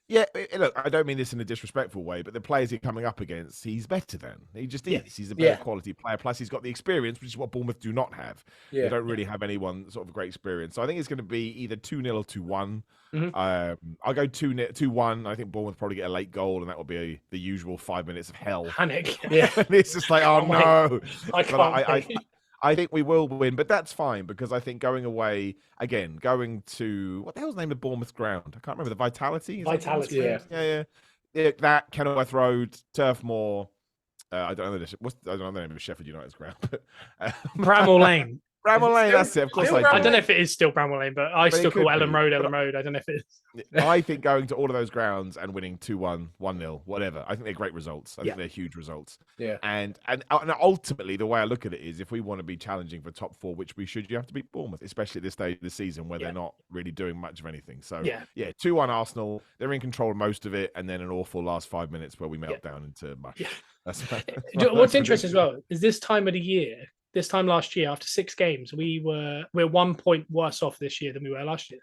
Yeah, look, I don't mean this in a disrespectful way, but the players he's coming up against, he's better than. He just is. He's a better quality player. Plus, he's got the experience, which is what Bournemouth do not have. They don't really have anyone sort of great experience. So I think it's going to be either 2-0 or 2-1. I'll go 2-1. I think Bournemouth probably get a late goal, and that will be the usual 5 minutes of hell. Panic. Yeah, it's just like, oh no. I can't. I think we will win, but that's fine because I think going away again, going to what the hell's the name of Bournemouth ground? I can't remember. The Vitality. Yeah. That Kenilworth Road, Turf Moor. I don't know the name of Sheffield United's ground. But, Bramall Lane. Bramall Lane, that's it. Of course, I don't know if it is still Bramall Lane, but I still call Ellen Road Ellen Road. I don't know if it is. I think going to all of those grounds and winning 2-1, 1-0, whatever. I think they're great results. I think they're huge results. Yeah. And ultimately, the way I look at it is, if we want to be challenging for top 4, which we should, you have to beat Bournemouth, especially at this stage of the season where they're not really doing much of anything. So 2-1 Arsenal. They're in control of most of it, and then an awful last 5 minutes where we melt down into mush. Yeah. What's interesting as well is this time of the year. This time last year, after 6 games, we're 1 point worse off this year than we were last year.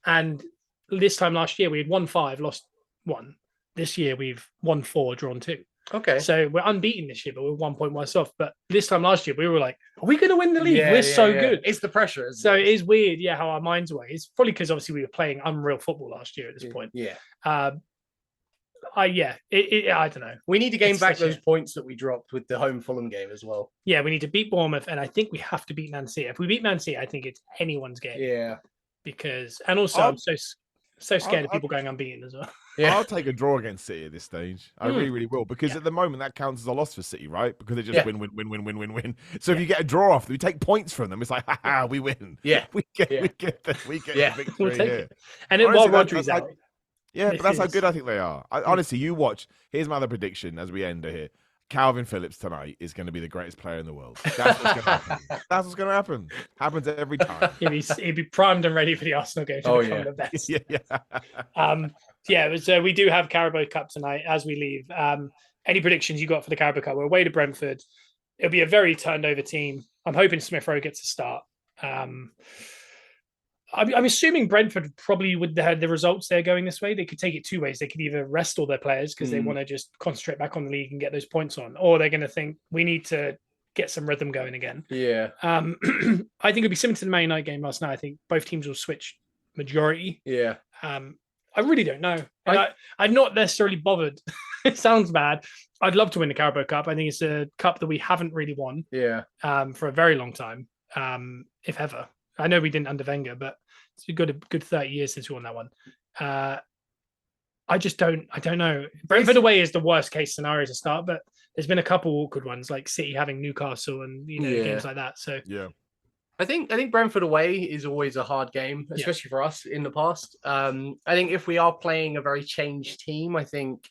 And this time last year, we had won 5, lost 1. This year, we've won 4, drawn 2. Okay. So we're unbeaten this year, but we're 1 point worse off. But this time last year, we were like, are we going to win the league? We're so good. It's the pressure. So it is weird, how our minds were. It's probably because obviously we were playing unreal football last year at this point. Yeah. I don't know. We need to gain back those points that we dropped with the home Fulham game as well. Yeah, we need to beat Bournemouth, and I think we have to beat Man City. If we beat Man City, I think it's anyone's game. Yeah. Because, and also, I'm so scared of people going unbeaten as well. Yeah. I'll take a draw against City at this stage. I really, really will. Because at the moment, that counts as a loss for City, right? Because they just win. So if you get a draw off, we take points from them. It's like, we win. Yeah. We get the victory. We'll take it. And then while Rodri's out. Yeah, but that's how good I think they are. Honestly, you watch. Here's my other prediction as we end here. Calvin Phillips tonight is going to be the greatest player in the world. That's what's going to happen. That's what's going to happen. Happens every time. He'd be primed and ready for the Arsenal game to become the best. So we do have Carabao Cup tonight as we leave. Any predictions you got for the Carabao Cup? We're away to Brentford. It'll be a very turned over team. I'm hoping Smith Rowe gets a start. I'm assuming Brentford probably would have the results they're going this way. They could take it 2 ways. They could either rest all their players because they want to just concentrate back on the league and get those points on, or they're going to think we need to get some rhythm going again. Yeah. I think it'll be similar to the Man United game last night. I think both teams will switch majority. Yeah. I really don't know. I'm not necessarily bothered. It sounds bad. I'd love to win the Carabao Cup. I think it's a cup that we haven't really won. Yeah. For a very long time, if ever. I know we didn't under Wenger, but it's a good 30 years since we won that one. I don't know. Brentford away is the worst case scenario to start, but there's been a couple awkward ones like City having Newcastle and games like that. So yeah. I think Brentford away is always a hard game, especially for us in the past. I think if we are playing a very changed team, I think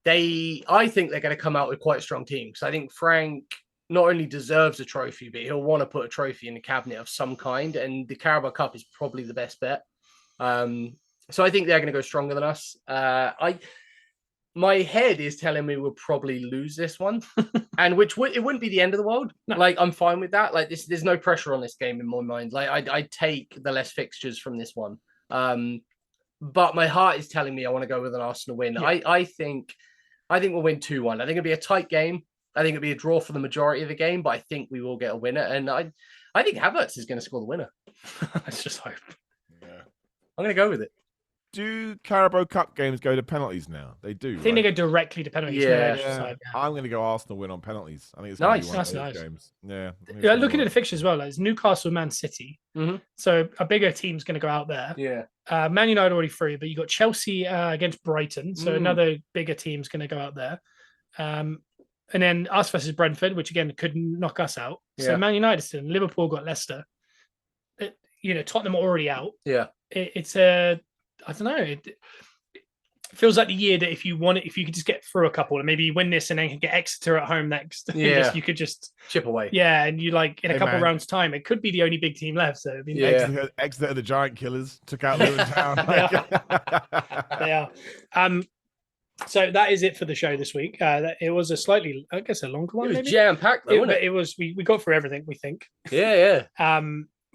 they're going to come out with quite a strong team. So I think Frank not only deserves a trophy, but he'll want to put a trophy in the cabinet of some kind. And the Carabao Cup is probably the best bet. So I think they're going to go stronger than us. My head is telling me we'll probably lose this one, and it wouldn't be the end of the world. No. Like, I'm fine with that. Like, there's no pressure on this game in my mind. Like, I'd take the less fixtures from this one. But my heart is telling me I want to go with an Arsenal win. Yeah. I think we'll win 2-1. I think it'll be a tight game. I think it'll be a draw for the majority of the game, but I think we will get a winner. And I think Havertz is going to score the winner. Let's just hope. Yeah. I'm going to go with it. Do Carabao Cup games go to penalties now? They do. I think they go directly to penalties. Yeah. I'm going to go Arsenal win on penalties. I think it's nice. That's nice. Games. Yeah. Looking at the fixtures as well, it's Newcastle, Man City. Mm-hmm. So a bigger team's going to go out there. Yeah. Man United already through, but you got Chelsea against Brighton. So another bigger team's going to go out there. And then us versus Brentford, which again could knock us out. Yeah. So Man United still. Liverpool got Leicester. Tottenham already out. Yeah. It's a. I don't know. It feels like the year that if you could just get through a couple and maybe win this and then get Exeter at home next. Yeah. You could just chip away. Yeah, and in a couple rounds' time, it could be the only big team left. So Exeter, the Giant Killers, took out Luton Town. They are. So that is it for the show this week. It was a slightly, I guess, a longer one. It was jam-packed, though, wasn't it? It was. We got through everything, we think. Yeah.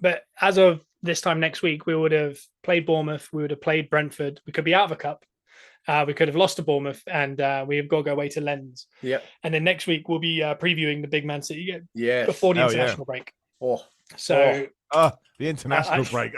But as of this time next week, we would have played Bournemouth. We would have played Brentford. We could be out of a cup. We could have lost to Bournemouth, and we've got to go away to Lens. Yeah. And then next week we'll be previewing the big Man City game. Yeah. Before the international break. Oh. So. The international break.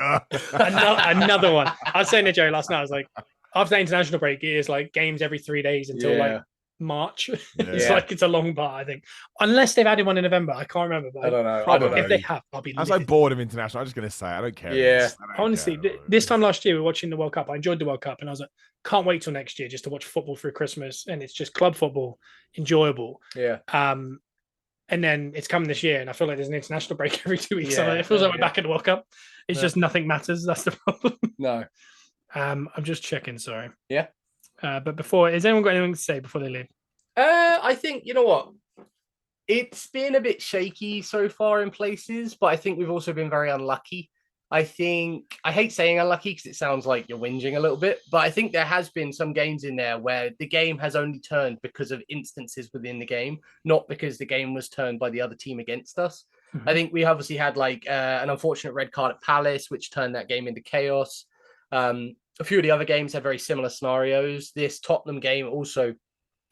Another one. I was saying to Joe last night. I was like, after the international break, it is like games every 3 days until like March. It's a long part, I think. Unless they've added one in November. I can't remember. But I don't know. Probably. If they have, I'll be I was like bored of international. I'm just going to say, I don't care. Yeah. Honestly, this time last year, we were watching the World Cup. I enjoyed the World Cup. And I was like, can't wait till next year just to watch football through Christmas. And it's just club football, enjoyable. Yeah. And then it's coming this year. And I feel like there's an international break every 2 weeks. So it feels like we're back at the World Cup. It's just nothing matters. That's the problem. No. I'm just checking. Sorry. Yeah. But before, has anyone got anything to say before they leave? I think, you know what? It's been a bit shaky so far in places, but I think we've also been very unlucky. I hate saying unlucky because it sounds like you're whinging a little bit, but I think there has been some games in there where the game has only turned because of instances within the game, not because the game was turned by the other team against us. Mm-hmm. I think we obviously had like an unfortunate red card at Palace, which turned that game into chaos. A few of the other games had very similar scenarios. This Tottenham game also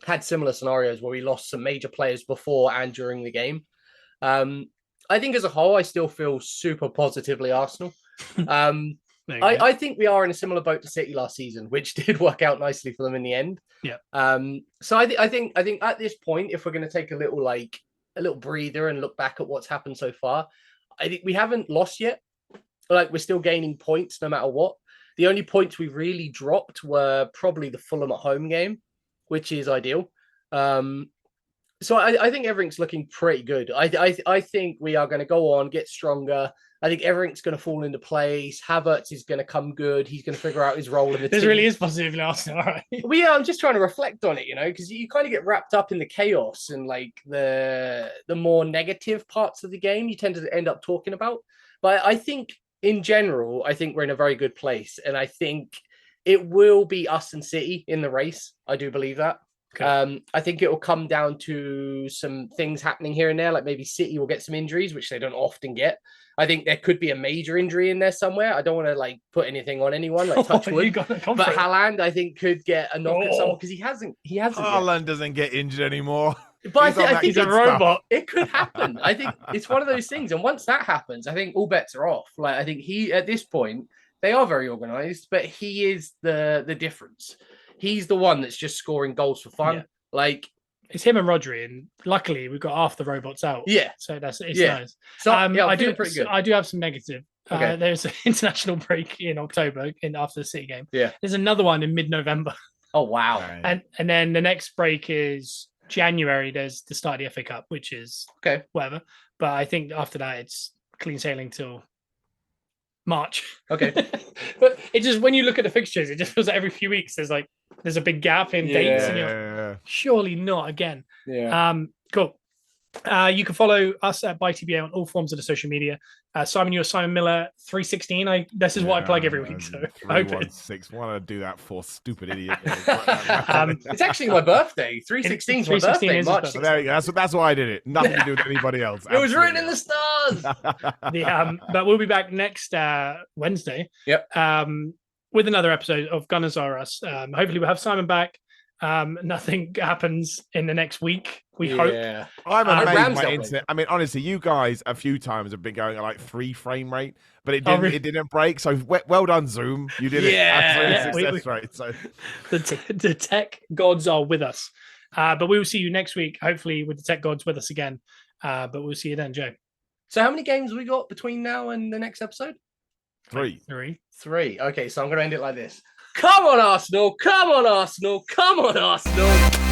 had similar scenarios where we lost some major players before and during the game. I think as a whole, I still feel super positively Arsenal. I think we are in a similar boat to City last season, which did work out nicely for them in the end. Yeah. So I think at this point, if we're going to take a little breather and look back at what's happened so far, I think we haven't lost yet. Like, we're still gaining points no matter what. The only points we really dropped were probably the Fulham at home game, which is ideal. So I think everything's looking pretty good. I think we are going to go on, get stronger. I think everything's going to fall into place. Havertz is going to come good. He's going to figure out his role in the team. This really is positive, Arsenal. All right. Well, yeah, I'm just trying to reflect on it, because you kind of get wrapped up in the chaos and like the more negative parts of the game you tend to end up talking about. But I think in general, I think we're in a very good place. And I think it will be us and City in the race. I do believe that. Okay. I think it will come down to some things happening here and there, like maybe City will get some injuries, which they don't often get. I think there could be a major injury in there somewhere. I don't want to like put anything on anyone, like touch wood. But Haaland, I think, could get a knock at someone because he hasn't. Haaland doesn't get injured anymore. But I think he's a robot. It could happen. I think it's one of those things. And once that happens, I think all bets are off. Like, I think at this point, they are very organized, but he is the difference. He's the one that's just scoring goals for fun. Yeah. Like, it's him and Rodri, and luckily we've got half the robots out. Yeah. So it's nice. So I do have some negative. Okay. There's an international break in October after the City game. Yeah. There's another one in mid-November. Oh wow. And then the next break is January. There's the start of the FA Cup, which is whatever. But I think after that it's clean sailing till March. Okay. But it just, when you look at the fixtures, it just feels like every few weeks there's a big gap in dates, and you're surely not again. Yeah. Cool. You can follow us at ByTBA on all forms of the social media. Simon, you're Simon Miller 316. This is what I plug every week. So I hope it. 6. Want to do that for stupid idiot? It's actually my birthday. 316 is my birthday. March. So there you go. That's why I did it. Nothing to do with anybody else. It was written in the stars. But we'll be back next Wednesday. Yep. With another episode of Gunners Are Us. Hopefully we'll have Simon back. Nothing happens in the next week, we hope. I'm amazed by internet. I mean, honestly, you guys a few times have been going at like 3 frame rate, but it didn't break. So well done, Zoom. You did it. Absolutely success rate. So the tech gods are with us. But we will see you next week, hopefully with the tech gods with us again. But we'll see you then, Joe. So how many games have we got between now and the next episode? 3. 3. Okay, so I'm going to end it like this. Come on, Arsenal! Come on, Arsenal! Come on, Arsenal!